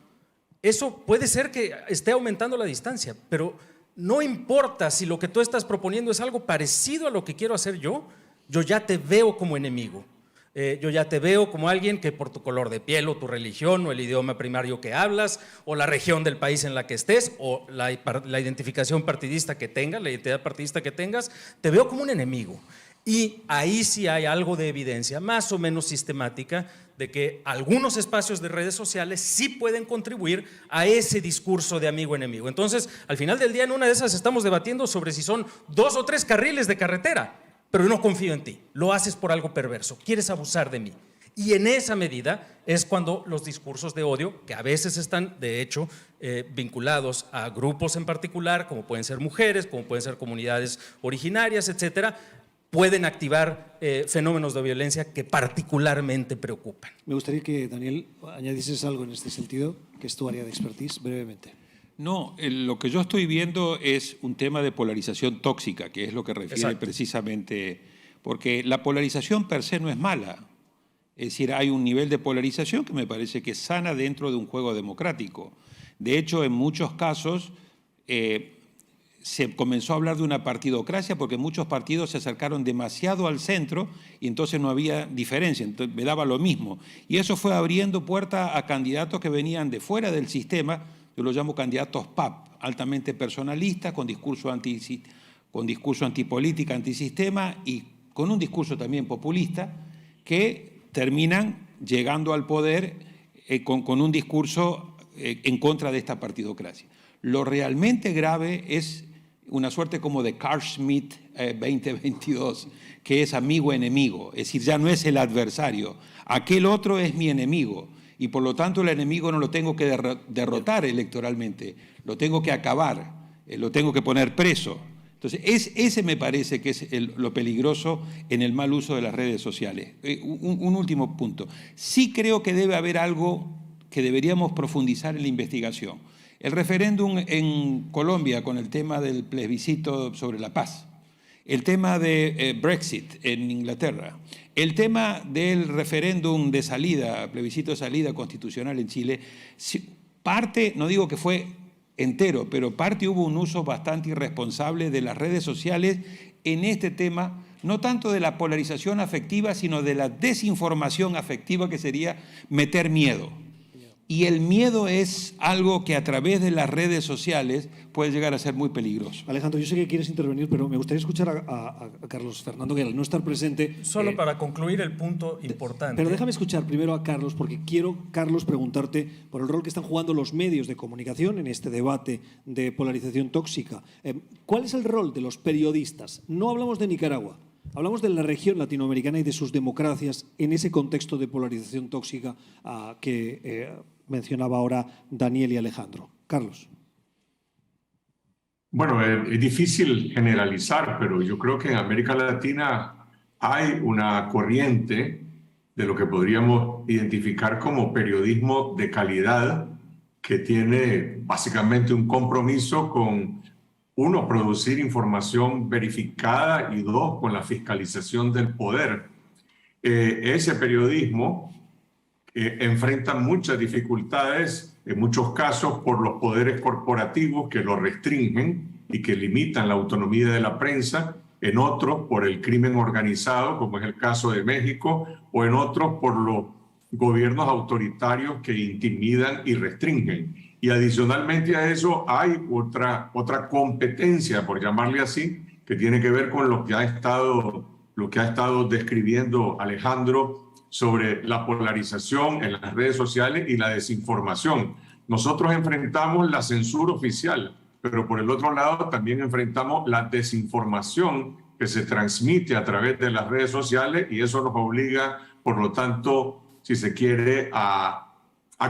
eso puede ser que esté aumentando la distancia, pero no importa si lo que tú estás proponiendo es algo parecido a lo que quiero hacer yo ya te veo como enemigo. Yo ya te veo como alguien que por tu color de piel o tu religión o el idioma primario que hablas o la región del país en la que estés o la identificación partidista que tengas, la identidad partidista que tengas, te veo como un enemigo. Y ahí sí hay algo de evidencia más o menos sistemática de que algunos espacios de redes sociales sí pueden contribuir a ese discurso de amigo-enemigo. Entonces, al final del día, en una de esas estamos debatiendo sobre si son 2 o 3 carriles de carretera, pero no confío en ti, lo haces por algo perverso, quieres abusar de mí. Y en esa medida es cuando los discursos de odio, que a veces están de hecho vinculados a grupos en particular, como pueden ser mujeres, como pueden ser comunidades originarias, etcétera, pueden activar fenómenos de violencia que particularmente preocupan. Me gustaría que, Daniel, añadieses algo en este sentido, que es tu área de expertise, brevemente. No, lo que yo estoy viendo es un tema de polarización tóxica, que es lo que refiere Exacto. precisamente, porque la polarización per se no es mala. Es decir, hay un nivel de polarización que me parece que es sana dentro de un juego democrático. De hecho, en muchos casos se comenzó a hablar de una partidocracia porque muchos partidos se acercaron demasiado al centro y entonces no había diferencia, entonces me daba lo mismo. Y eso fue abriendo puerta a candidatos que venían de fuera del sistema. Yo los llamo candidatos PAP, altamente personalistas, con discurso antipolítica, antisistema y con un discurso también populista, que terminan llegando al poder con un discurso en contra de esta partidocracia. Lo realmente grave es una suerte como de Carl Schmitt 2022, que es amigo-enemigo, es decir, ya no es el adversario, aquel otro es mi enemigo. Y por lo tanto el enemigo no lo tengo que derrotar electoralmente, lo tengo que acabar, lo tengo que poner preso. Entonces, ese me parece que es lo peligroso en el mal uso de las redes sociales. Un último punto. Sí creo que debe haber algo que deberíamos profundizar en la investigación. El referéndum en Colombia con el tema del plebiscito sobre la paz, el tema de Brexit en Inglaterra, el tema del referéndum de salida, plebiscito de salida constitucional en Chile, parte, no digo que fue entero, pero parte hubo un uso bastante irresponsable de las redes sociales en este tema, no tanto de la polarización afectiva, sino de la desinformación afectiva, que sería meter miedo. Y el miedo es algo que a través de las redes sociales puede llegar a ser muy peligroso. Alejandro, yo sé que quieres intervenir, pero me gustaría escuchar a Carlos Fernando, que al no estar presente... Solo para concluir el punto importante. Pero déjame escuchar primero a Carlos, porque quiero, Carlos, preguntarte por el rol que están jugando los medios de comunicación en este debate de polarización tóxica. ¿Cuál es el rol de los periodistas? No hablamos de Nicaragua. Hablamos de la región latinoamericana y de sus democracias en ese contexto de polarización tóxica que mencionaba ahora Daniel y Alejandro. Carlos. Bueno, es difícil generalizar, pero yo creo que en América Latina hay una corriente de lo que podríamos identificar como periodismo de calidad, que tiene básicamente un compromiso con, uno, producir información verificada y dos, con la fiscalización del poder. Ese periodismo enfrenta muchas dificultades, en muchos casos por los poderes corporativos que lo restringen y que limitan la autonomía de la prensa, en otros por el crimen organizado, como es el caso de México, o en otros por los gobiernos autoritarios que intimidan y restringen. Y adicionalmente a eso hay otra competencia, por llamarle así, que tiene que ver con lo que ha estado describiendo Alejandro sobre la polarización en las redes sociales y la desinformación. Nosotros enfrentamos la censura oficial, pero por el otro lado también enfrentamos la desinformación que se transmite a través de las redes sociales, y eso nos obliga, por lo tanto, si se quiere, a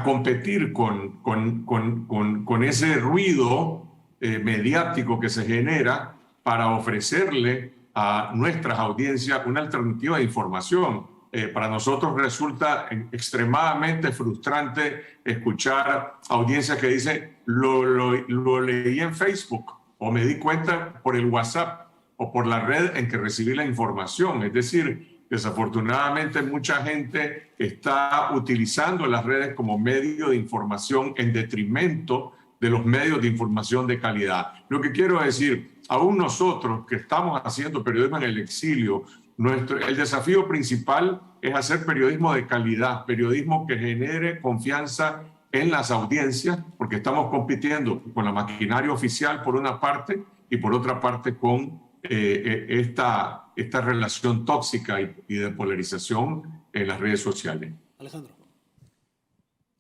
competir con ese ruido mediático que se genera para ofrecerle a nuestras audiencias una alternativa de información. Para nosotros resulta extremadamente frustrante escuchar audiencias que dicen lo leí en Facebook o me di cuenta por el WhatsApp o por la red en que recibí la información. Es decir, desafortunadamente mucha gente está utilizando las redes como medio de información en detrimento de los medios de información de calidad. Lo que quiero decir, aún nosotros que estamos haciendo periodismo en el exilio, el desafío principal es hacer periodismo de calidad, periodismo que genere confianza en las audiencias, porque estamos compitiendo con la maquinaria oficial por una parte y por otra parte con esta relación tóxica y de polarización en las redes sociales. Alejandro.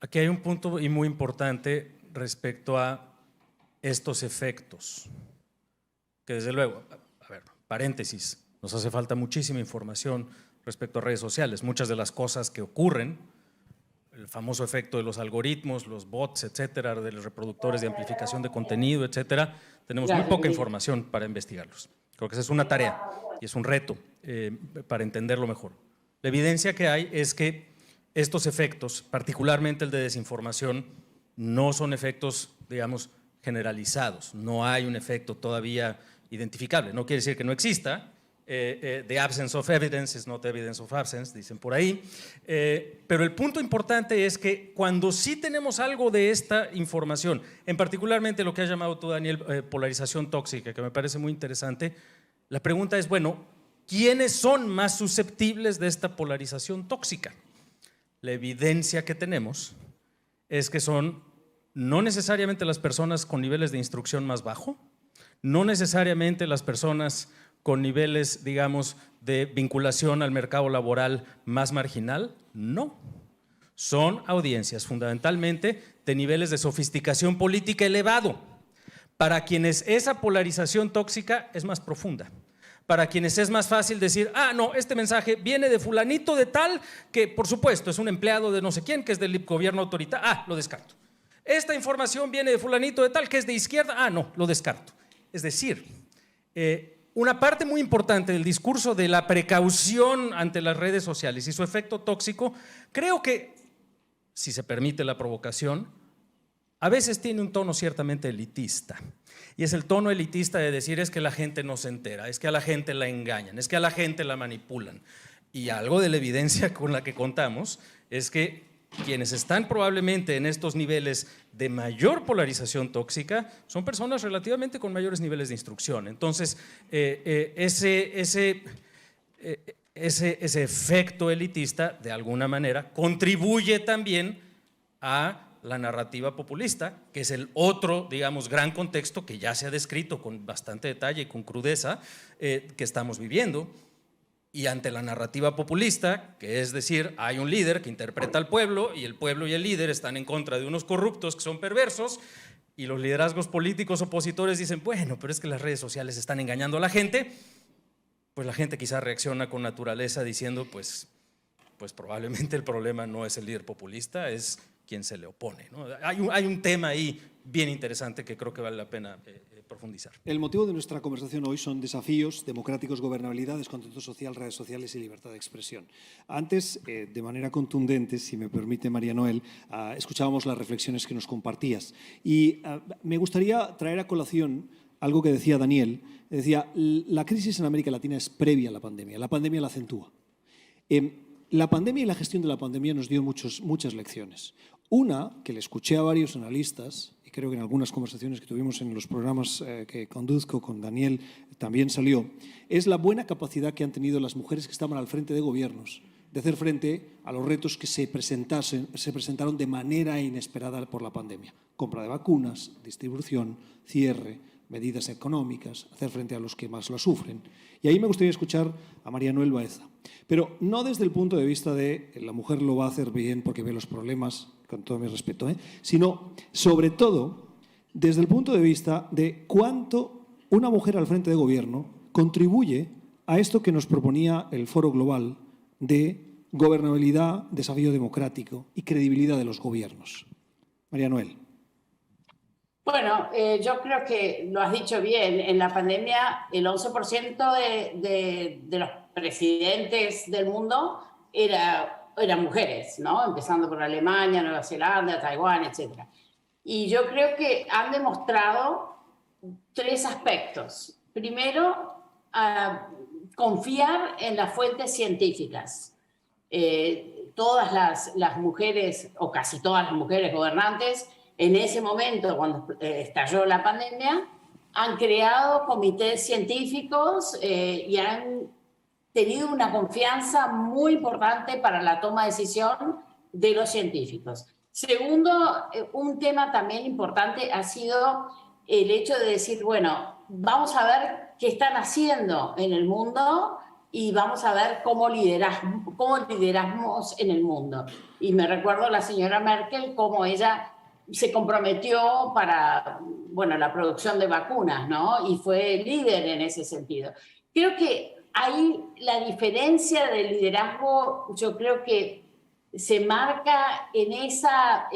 Aquí hay un punto y muy importante respecto a estos efectos, que desde luego, a ver, paréntesis, nos hace falta muchísima información respecto a redes sociales. Muchas de las cosas que ocurren, el famoso efecto de los algoritmos, los bots, etcétera, de los reproductores de amplificación de contenido, etcétera, tenemos muy poca información para investigarlos. Creo que esa es una tarea y es un reto para entenderlo mejor. La evidencia que hay es que estos efectos, particularmente el de desinformación, no son efectos, digamos, generalizados. No hay un efecto todavía identificable. No quiere decir que no exista. The absence of evidence is not evidence of absence, dicen por ahí. Pero el punto importante es que cuando sí tenemos algo de esta información, en particularmente lo que has llamado tú, Daniel, polarización tóxica, que me parece muy interesante, la pregunta es, bueno, ¿quiénes son más susceptibles de esta polarización tóxica? La evidencia que tenemos es que son no necesariamente las personas con niveles de instrucción más bajo, no necesariamente las personas con niveles, digamos, de vinculación al mercado laboral más marginal, no. Son audiencias fundamentalmente de niveles de sofisticación política elevado, para quienes esa polarización tóxica es más profunda, para quienes es más fácil decir, ah, no, este mensaje viene de fulanito de tal, que por supuesto es un empleado de no sé quién, que es del gobierno autoritario, ah, lo descarto. Esta información viene de fulanito de tal, que es de izquierda, ah, no, lo descarto. Es decir, una parte muy importante del discurso de la precaución ante las redes sociales y su efecto tóxico, creo que, si se permite la provocación, a veces tiene un tono ciertamente elitista. Y es el tono elitista de decir es que la gente no se entera, es que a la gente la engañan, es que a la gente la manipulan. Y algo de la evidencia con la que contamos es que quienes están probablemente en estos niveles de mayor polarización tóxica son personas relativamente con mayores niveles de instrucción. Entonces, ese efecto elitista, de alguna manera, contribuye también a la narrativa populista, que es el otro, digamos, gran contexto que ya se ha descrito con bastante detalle y con crudeza que estamos viviendo. Y ante la narrativa populista, que es decir, hay un líder que interpreta al pueblo y el líder están en contra de unos corruptos que son perversos, y los liderazgos políticos opositores dicen, bueno, pero es que las redes sociales están engañando a la gente, pues la gente quizá reacciona con naturaleza diciendo, pues probablemente el problema no es el líder populista, es quien se le opone, ¿no? Hay un tema ahí bien interesante que creo que vale la pena profundizar. El motivo de nuestra conversación hoy son desafíos democráticos, gobernabilidad, descontento social, redes sociales y libertad de expresión. Antes, de manera contundente, si me permite María Noel, escuchábamos las reflexiones que nos compartías. Y me gustaría traer a colación algo que decía Daniel. Decía, la crisis en América Latina es previa a la pandemia la acentúa. La pandemia y la gestión de la pandemia nos dio muchas lecciones. Una, que le escuché a varios analistas, y creo que en algunas conversaciones que tuvimos en los programas que conduzco con Daniel también salió, es la buena capacidad que han tenido las mujeres que estaban al frente de gobiernos de hacer frente a los retos que se presentaron de manera inesperada por la pandemia. Compra de vacunas, distribución, cierre, medidas económicas, hacer frente a los que más lo sufren. Y ahí me gustaría escuchar a María Noel Baeza, pero no desde el punto de vista de la mujer lo va a hacer bien porque ve los problemas, con todo mi respeto, sino sobre todo desde el punto de vista de cuánto una mujer al frente de gobierno contribuye a esto que nos proponía el Foro Global de gobernabilidad, desafío democrático y credibilidad de los gobiernos. María Noel. Bueno, yo creo que lo has dicho bien. En la pandemia, el 11% de los presidentes del mundo eran mujeres, ¿no? Empezando por Alemania, Nueva Zelanda, Taiwán, etc. Y yo creo que han demostrado 3 aspectos. Primero, confiar en las fuentes científicas. Todas las mujeres, o casi todas las mujeres gobernantes, en ese momento, cuando estalló la pandemia, han creado comités científicos y han tenido una confianza muy importante para la toma de decisión de los científicos. Segundo, un tema también importante ha sido el hecho de decir, bueno, vamos a ver qué están haciendo en el mundo y vamos a ver cómo lideramos en el mundo. Y me recuerdo a la señora Merkel, cómo ella se comprometió para, bueno, la producción de vacunas, ¿no? Y fue líder en ese sentido. Creo que ahí la diferencia del liderazgo, yo creo que se marca en esa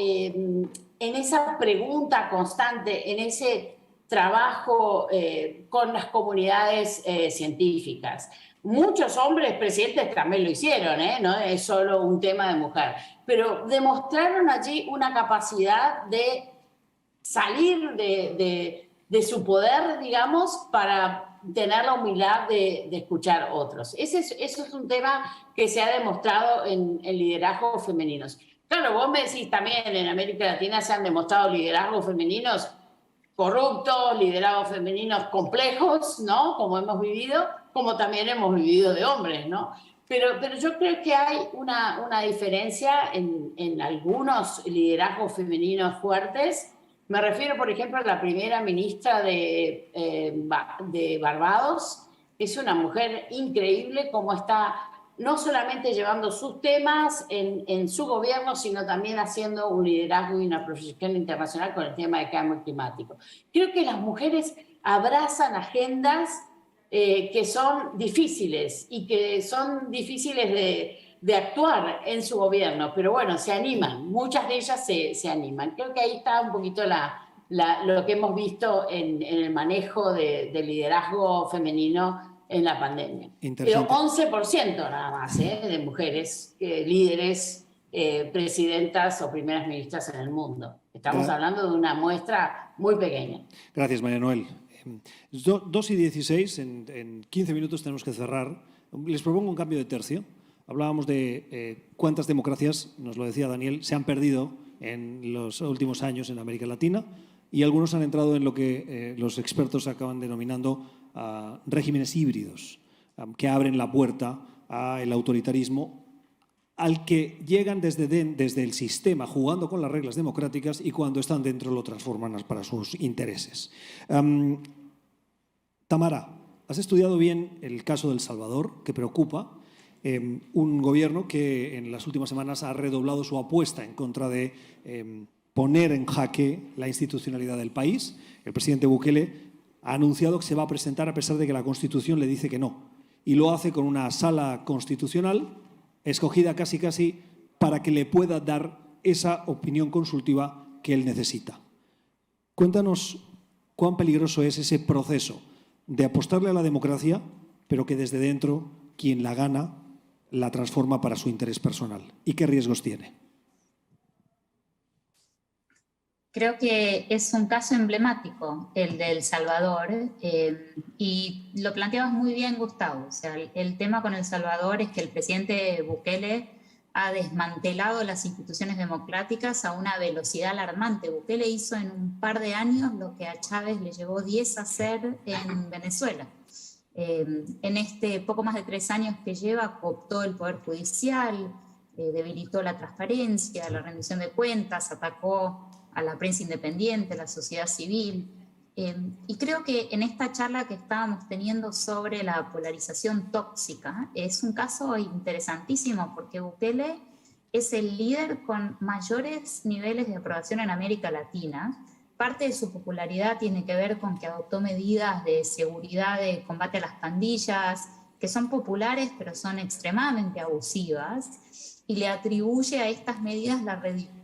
pregunta constante, en ese trabajo con las comunidades científicas. Muchos hombres presidentes también lo hicieron, no es solo un tema de mujer, pero demostraron allí una capacidad de salir de su poder, digamos, para tener la humildad de escuchar a otros. Eso es un tema que se ha demostrado en liderazgos femeninos. Claro, vos me decís también en América Latina se han demostrado liderazgos femeninos corruptos, liderazgos femeninos complejos, ¿no? Como hemos vivido, como también hemos vivido de hombres, ¿no? Pero yo creo que hay una diferencia en algunos liderazgos femeninos fuertes. Me refiero, por ejemplo, a la primera ministra de Barbados. Es una mujer increíble cómo está no solamente llevando sus temas en su gobierno, sino también haciendo un liderazgo y una proyección internacional con el tema de cambio climático. Creo que las mujeres abrazan agendas que son difíciles y que son difíciles de actuar en su gobierno, pero bueno, se animan, muchas de ellas se animan. Creo que ahí está un poquito lo que hemos visto en el manejo de liderazgo femenino en la pandemia. Pero 11% nada más de mujeres líderes, presidentas o primeras ministras en el mundo. Estamos hablando de una muestra muy pequeña. Gracias, María Noel. 2:16, en 15 minutos tenemos que cerrar. Les propongo un cambio de tercio. Hablábamos de cuántas democracias, nos lo decía Daniel, se han perdido en los últimos años en América Latina y algunos han entrado en lo que los expertos acaban denominando regímenes híbridos, que abren la puerta al autoritarismo al que llegan desde el sistema, jugando con las reglas democráticas, y cuando están dentro lo transforman para sus intereses. Tamara, has estudiado bien el caso de El Salvador, que preocupa. Un gobierno que en las últimas semanas ha redoblado su apuesta en contra de poner en jaque la institucionalidad del país. El presidente Bukele ha anunciado que se va a presentar a pesar de que la Constitución le dice que no. Y lo hace con una sala constitucional escogida casi para que le pueda dar esa opinión consultiva que él necesita. Cuéntanos cuán peligroso es ese proceso de apostarle a la democracia, pero que desde dentro quien la gana la transforma para su interés personal. ¿Y qué riesgos tiene? Creo que es un caso emblemático el de El Salvador y lo planteabas muy bien, Gustavo. O sea, el tema con El Salvador es que el presidente Bukele ha desmantelado las instituciones democráticas a una velocidad alarmante. Bukele hizo en un par de años lo que a Chávez le llevó 10 a hacer en Venezuela. En este poco más de 3 años que lleva, cooptó el Poder Judicial, debilitó la transparencia, la rendición de cuentas, atacó a la prensa independiente, a la sociedad civil. Y creo que en esta charla que estábamos teniendo sobre la polarización tóxica, es un caso interesantísimo porque Bukele es el líder con mayores niveles de aprobación en América Latina. Parte de su popularidad tiene que ver con que adoptó medidas de seguridad, de combate a las pandillas, que son populares pero son extremadamente abusivas, y le atribuye a estas medidas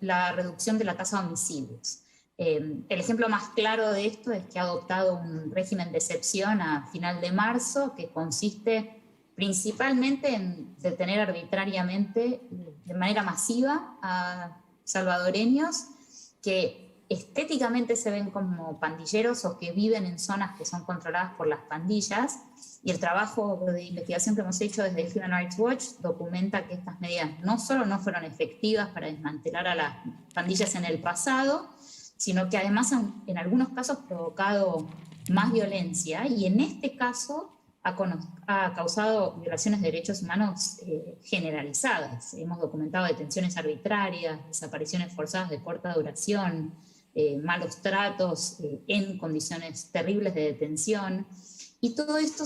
la reducción de la tasa de homicidios. El ejemplo más claro de esto es que ha adoptado un régimen de excepción a final de marzo que consiste principalmente en detener arbitrariamente, de manera masiva, a salvadoreños que estéticamente se ven como pandilleros o que viven en zonas que son controladas por las pandillas. Y el trabajo de investigación que hemos hecho desde Human Rights Watch documenta que estas medidas no solo no fueron efectivas para desmantelar a las pandillas en el pasado, sino que además en algunos casos provocado más violencia, y en este caso ha causado violaciones de derechos humanos generalizadas. Hemos documentado detenciones arbitrarias, desapariciones forzadas de corta duración, malos tratos en condiciones terribles de detención, y todo esto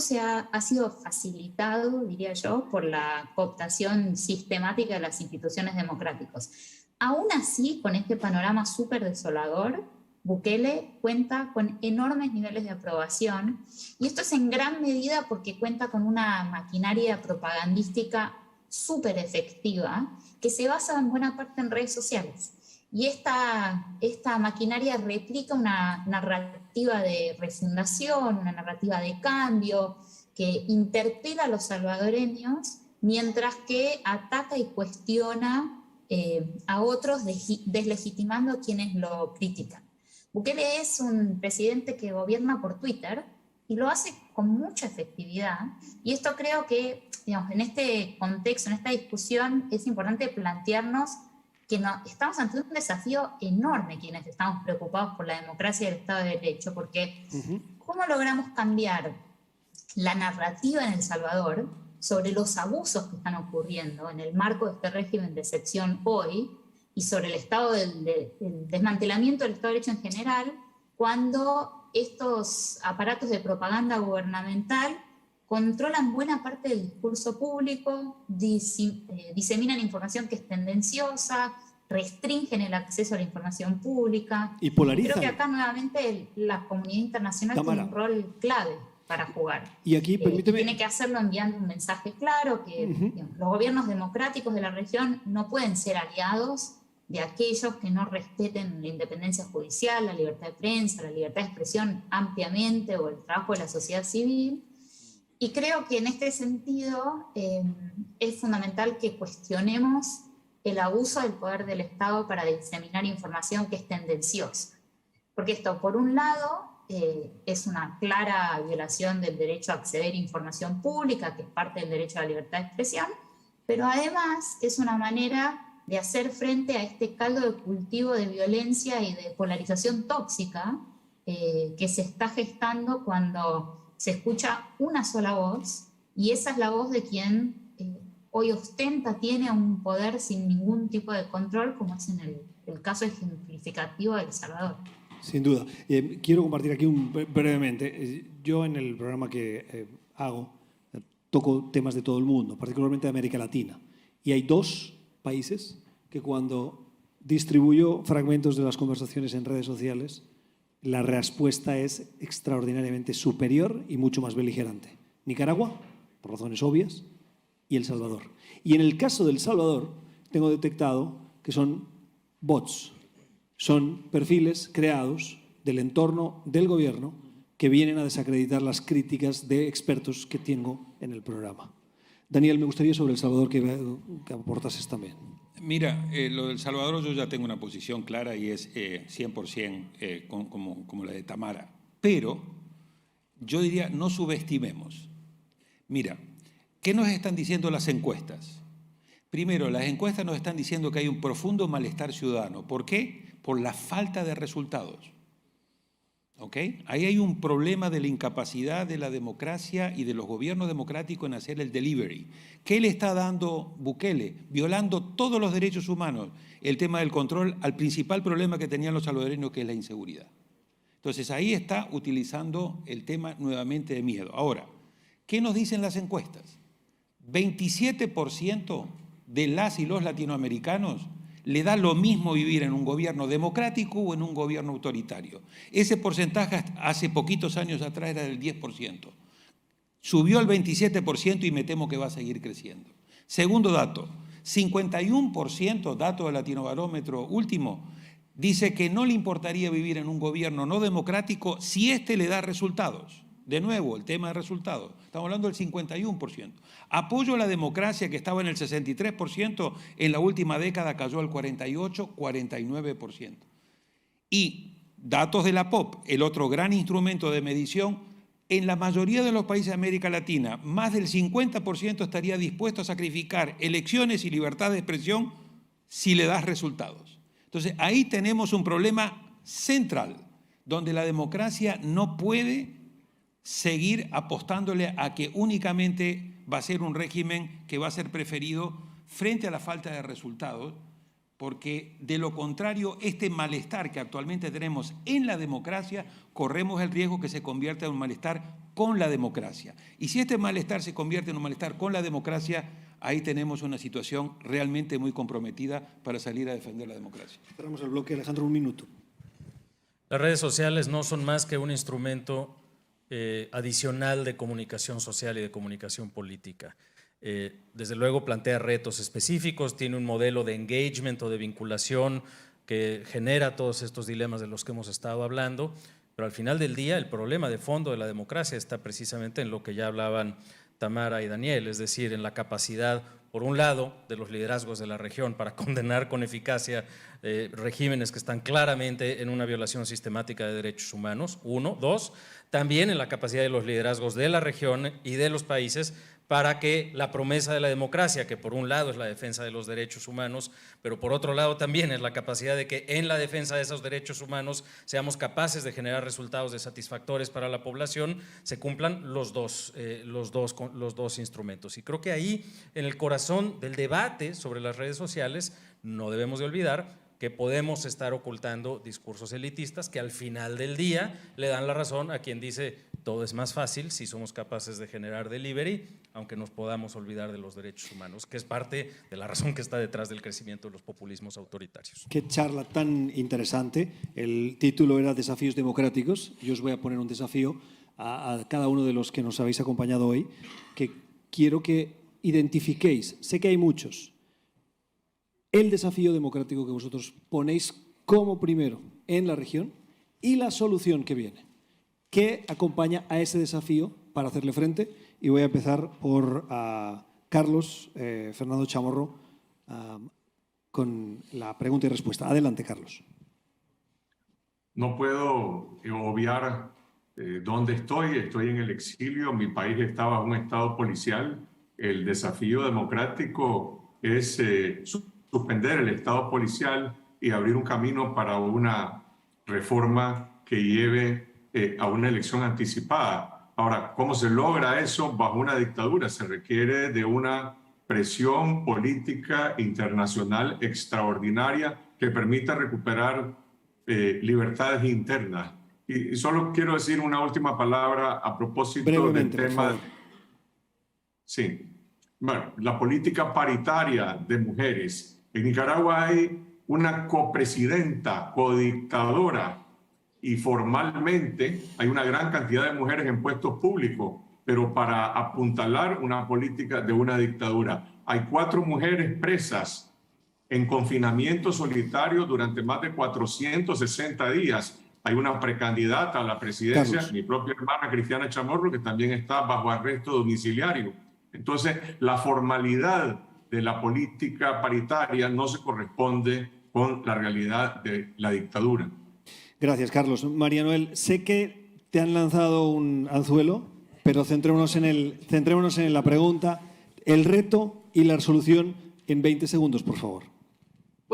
ha sido facilitado, diría yo, por la cooptación sistemática de las instituciones democráticas. Aún así, con este panorama súper desolador, Bukele cuenta con enormes niveles de aprobación, y esto es en gran medida porque cuenta con una maquinaria propagandística súper efectiva que se basa en buena parte en redes sociales. Y esta maquinaria replica una narrativa de refundación, una narrativa de cambio, que interpela a los salvadoreños, mientras que ataca y cuestiona a otros, deslegitimando a quienes lo critican. Bukele es un presidente que gobierna por Twitter y lo hace con mucha efectividad, y esto creo que, digamos, en este contexto, en esta discusión, es importante plantearnos que estamos ante un desafío enorme quienes estamos preocupados por la democracia y el Estado de Derecho, porque ¿cómo logramos cambiar la narrativa en El Salvador sobre los abusos que están ocurriendo en el marco de este régimen de excepción hoy, y sobre el estado del desmantelamiento del Estado de Derecho en general, cuando estos aparatos de propaganda gubernamental controlan buena parte del discurso público, diseminan información que es tendenciosa, restringen el acceso a la información pública? Y polarizan. Creo que acá nuevamente la comunidad internacional Tamara, tiene un rol clave para jugar. Y aquí, permíteme... tiene que hacerlo enviando un mensaje claro que digamos, los gobiernos democráticos de la región no pueden ser aliados de aquellos que no respeten la independencia judicial, la libertad de prensa, la libertad de expresión ampliamente, o el trabajo de la sociedad civil. Y creo que en este sentido es fundamental que cuestionemos el abuso del poder del Estado para diseminar información que es tendenciosa. Porque esto, por un lado, es una clara violación del derecho a acceder a información pública, que es parte del derecho a la libertad de expresión, pero además es una manera de hacer frente a este caldo de cultivo de violencia y de polarización tóxica que se está gestando cuando se escucha una sola voz, y esa es la voz de quien hoy tiene un poder sin ningún tipo de control, como es en el caso ejemplificativo de El Salvador. Sin duda. Quiero compartir aquí brevemente. Yo en el programa que hago toco temas de todo el mundo, particularmente de América Latina. Y hay 2 países que cuando distribuyo fragmentos de las conversaciones en redes sociales, la respuesta es extraordinariamente superior y mucho más beligerante. Nicaragua, por razones obvias, y El Salvador. Y en el caso de El Salvador, tengo detectado que son bots, son perfiles creados del entorno del gobierno que vienen a desacreditar las críticas de expertos que tengo en el programa. Daniel, me gustaría sobre El Salvador que aportases también. Mira, lo del Salvador yo ya tengo una posición clara y es 100% como la de Tamara. Pero yo diría, no subestimemos. Mira, ¿qué nos están diciendo las encuestas? Primero, las encuestas nos están diciendo que hay un profundo malestar ciudadano. ¿Por qué? Por la falta de resultados. ¿Ok? Ahí hay un problema de la incapacidad de la democracia y de los gobiernos democráticos en hacer el delivery. ¿Qué le está dando Bukele? Violando todos los derechos humanos. El tema del control al principal problema que tenían los salvadoreños, que es la inseguridad. Entonces ahí está utilizando el tema nuevamente de miedo. Ahora, ¿qué nos dicen las encuestas? 27% de las y los latinoamericanos le da lo mismo vivir en un gobierno democrático o en un gobierno autoritario. Ese porcentaje hace poquitos años atrás era del 10%. Subió al 27% y me temo que va a seguir creciendo. Segundo dato, 51%, dato del Latinobarómetro último, dice que no le importaría vivir en un gobierno no democrático si éste le da resultados. De nuevo, el tema de resultados. Estamos hablando del 51%. Apoyo a la democracia, que estaba en el 63%, en la última década cayó al 48-49%. Y datos de la POP, el otro gran instrumento de medición, en la mayoría de los países de América Latina, más del 50% estaría dispuesto a sacrificar elecciones y libertad de expresión si le das resultados. Entonces, ahí tenemos un problema central, donde la democracia no puede seguir apostándole a que únicamente va a ser un régimen que va a ser preferido frente a la falta de resultados, porque de lo contrario, este malestar que actualmente tenemos en la democracia, corremos el riesgo que se convierta en un malestar con la democracia. Y si este malestar se convierte en un malestar con la democracia, ahí tenemos una situación realmente muy comprometida para salir a defender la democracia. Cerramos el bloque, Alejandro, un minuto. Las redes sociales no son más que un instrumento adicional de comunicación social y de comunicación política. Desde luego plantea retos específicos, tiene un modelo de engagement o de vinculación que genera todos estos dilemas de los que hemos estado hablando, pero al final del día el problema de fondo de la democracia está precisamente en lo que ya hablaban Tamara y Daniel, es decir, en la capacidad, por un lado, de los liderazgos de la región para condenar con eficacia regímenes que están claramente en una violación sistemática de derechos humanos, uno. Dos, también en la capacidad de los liderazgos de la región y de los países para que la promesa de la democracia, que por un lado es la defensa de los derechos humanos, pero por otro lado también es la capacidad de que en la defensa de esos derechos humanos seamos capaces de generar resultados satisfactorios para la población, se cumplan los dos instrumentos. Y creo que ahí, en el corazón del debate sobre las redes sociales, no debemos de olvidar que podemos estar ocultando discursos elitistas que al final del día le dan la razón a quien dice todo es más fácil si somos capaces de generar delivery, aunque nos podamos olvidar de los derechos humanos, que es parte de la razón que está detrás del crecimiento de los populismos autoritarios. Qué charla tan interesante. El título era Desafíos democráticos. Yo os voy a poner un desafío a cada uno de los que nos habéis acompañado hoy, que quiero que identifiquéis, sé que hay muchos, el desafío democrático que vosotros ponéis como primero en la región y la solución que viene. ¿Qué acompaña a ese desafío para hacerle frente? Y voy a empezar por Carlos Fernando Chamorro con la pregunta y respuesta. Adelante, Carlos. No puedo obviar dónde estoy. Estoy en el exilio. Mi país estaba en un estado policial. El desafío democrático es suspender el estado policial y abrir un camino para una reforma que lleve a una elección anticipada. Ahora, ¿cómo se logra eso bajo una dictadura? Se requiere de una presión política internacional extraordinaria que permita recuperar libertades internas. Y solo quiero decir una última palabra a propósito brevemente, del tema. Sí. Bueno, la política paritaria de mujeres. En Nicaragua hay una copresidenta, codictadora, y formalmente hay una gran cantidad de mujeres en puestos públicos, pero para apuntalar una política de una dictadura. Hay 4 mujeres presas en confinamiento solitario durante más de 460 días. Hay una precandidata a la presidencia, Carlos. mi propia hermana Cristiana Chamorro, que también está bajo arresto domiciliario. Entonces, la formalidad de la política paritaria no se corresponde con la realidad de la dictadura. Gracias, Carlos. María Noel, sé que te han lanzado un anzuelo, pero centrémonos en la pregunta, el reto y la resolución en 20 segundos, por favor.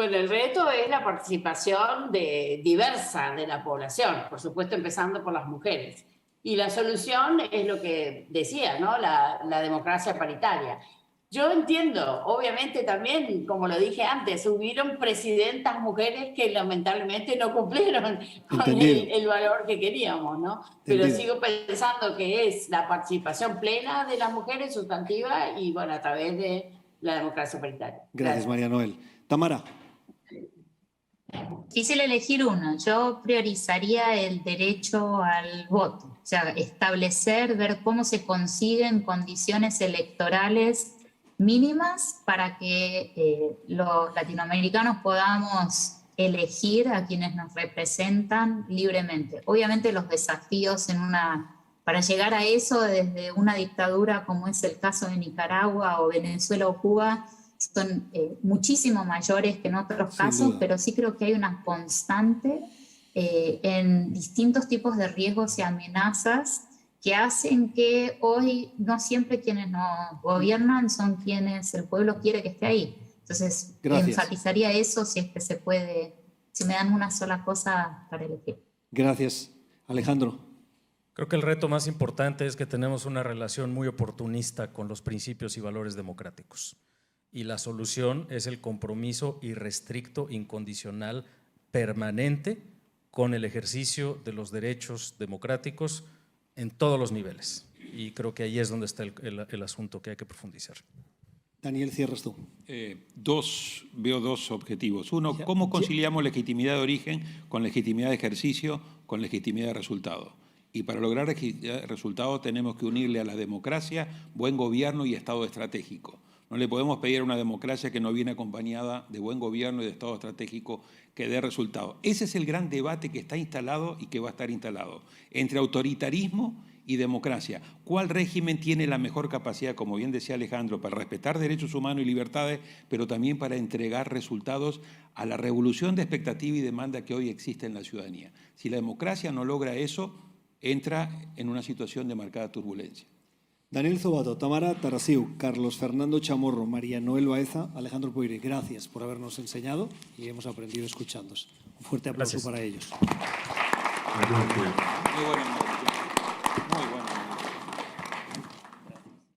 Bueno, el reto es la participación diversa de la población, por supuesto empezando por las mujeres. Y la solución es lo que decía, ¿no? La democracia paritaria. Yo entiendo, obviamente también, como lo dije antes, hubieron presidentas mujeres que lamentablemente no cumplieron con el valor que queríamos, ¿no? Pero sigo pensando que es la participación plena de las mujeres sustantiva y, bueno, a través de la democracia paritaria. Gracias, María Noel. Tamara. Difícil elegir uno. Yo priorizaría el derecho al voto. O sea, establecer, ver cómo se consiguen condiciones electorales mínimas para que los latinoamericanos podamos elegir a quienes nos representan libremente. Obviamente los desafíos para llegar a eso desde una dictadura como es el caso de Nicaragua o Venezuela o Cuba son muchísimo mayores que en otros casos, pero sí creo que hay una constante en distintos tipos de riesgos y amenazas que hacen que hoy no siempre quienes nos gobiernan son quienes el pueblo quiere que esté ahí. Entonces, enfatizaría eso si es que se puede, si me dan una sola cosa para elegir. Gracias. Alejandro. Creo que el reto más importante es que tenemos una relación muy oportunista con los principios y valores democráticos. Y la solución es el compromiso irrestricto, incondicional, permanente con el ejercicio de los derechos democráticos en todos los niveles. Y creo que ahí es donde está el asunto que hay que profundizar. Daniel, cierras tú. Veo dos objetivos. Uno, ¿cómo conciliamos legitimidad de origen con legitimidad de ejercicio, con legitimidad de resultado? Y para lograr legitimidad de resultado tenemos que unirle a la democracia, buen gobierno y Estado estratégico. No le podemos pedir a una democracia que no viene acompañada de buen gobierno y de Estado estratégico que dé resultados. Ese es el gran debate que está instalado y que va a estar instalado entre autoritarismo y democracia. ¿Cuál régimen tiene la mejor capacidad, como bien decía Alejandro, para respetar derechos humanos y libertades, pero también para entregar resultados a la revolución de expectativa y demanda que hoy existe en la ciudadanía? Si la democracia no logra eso, entra en una situación de marcada turbulencia. Daniel Zobato, Tamara Tarasiu, Carlos Fernando Chamorro, María Noel Baeza, Alejandro Poire, gracias por habernos enseñado y hemos aprendido escuchándos. Un fuerte aplauso para ellos. Muy bueno.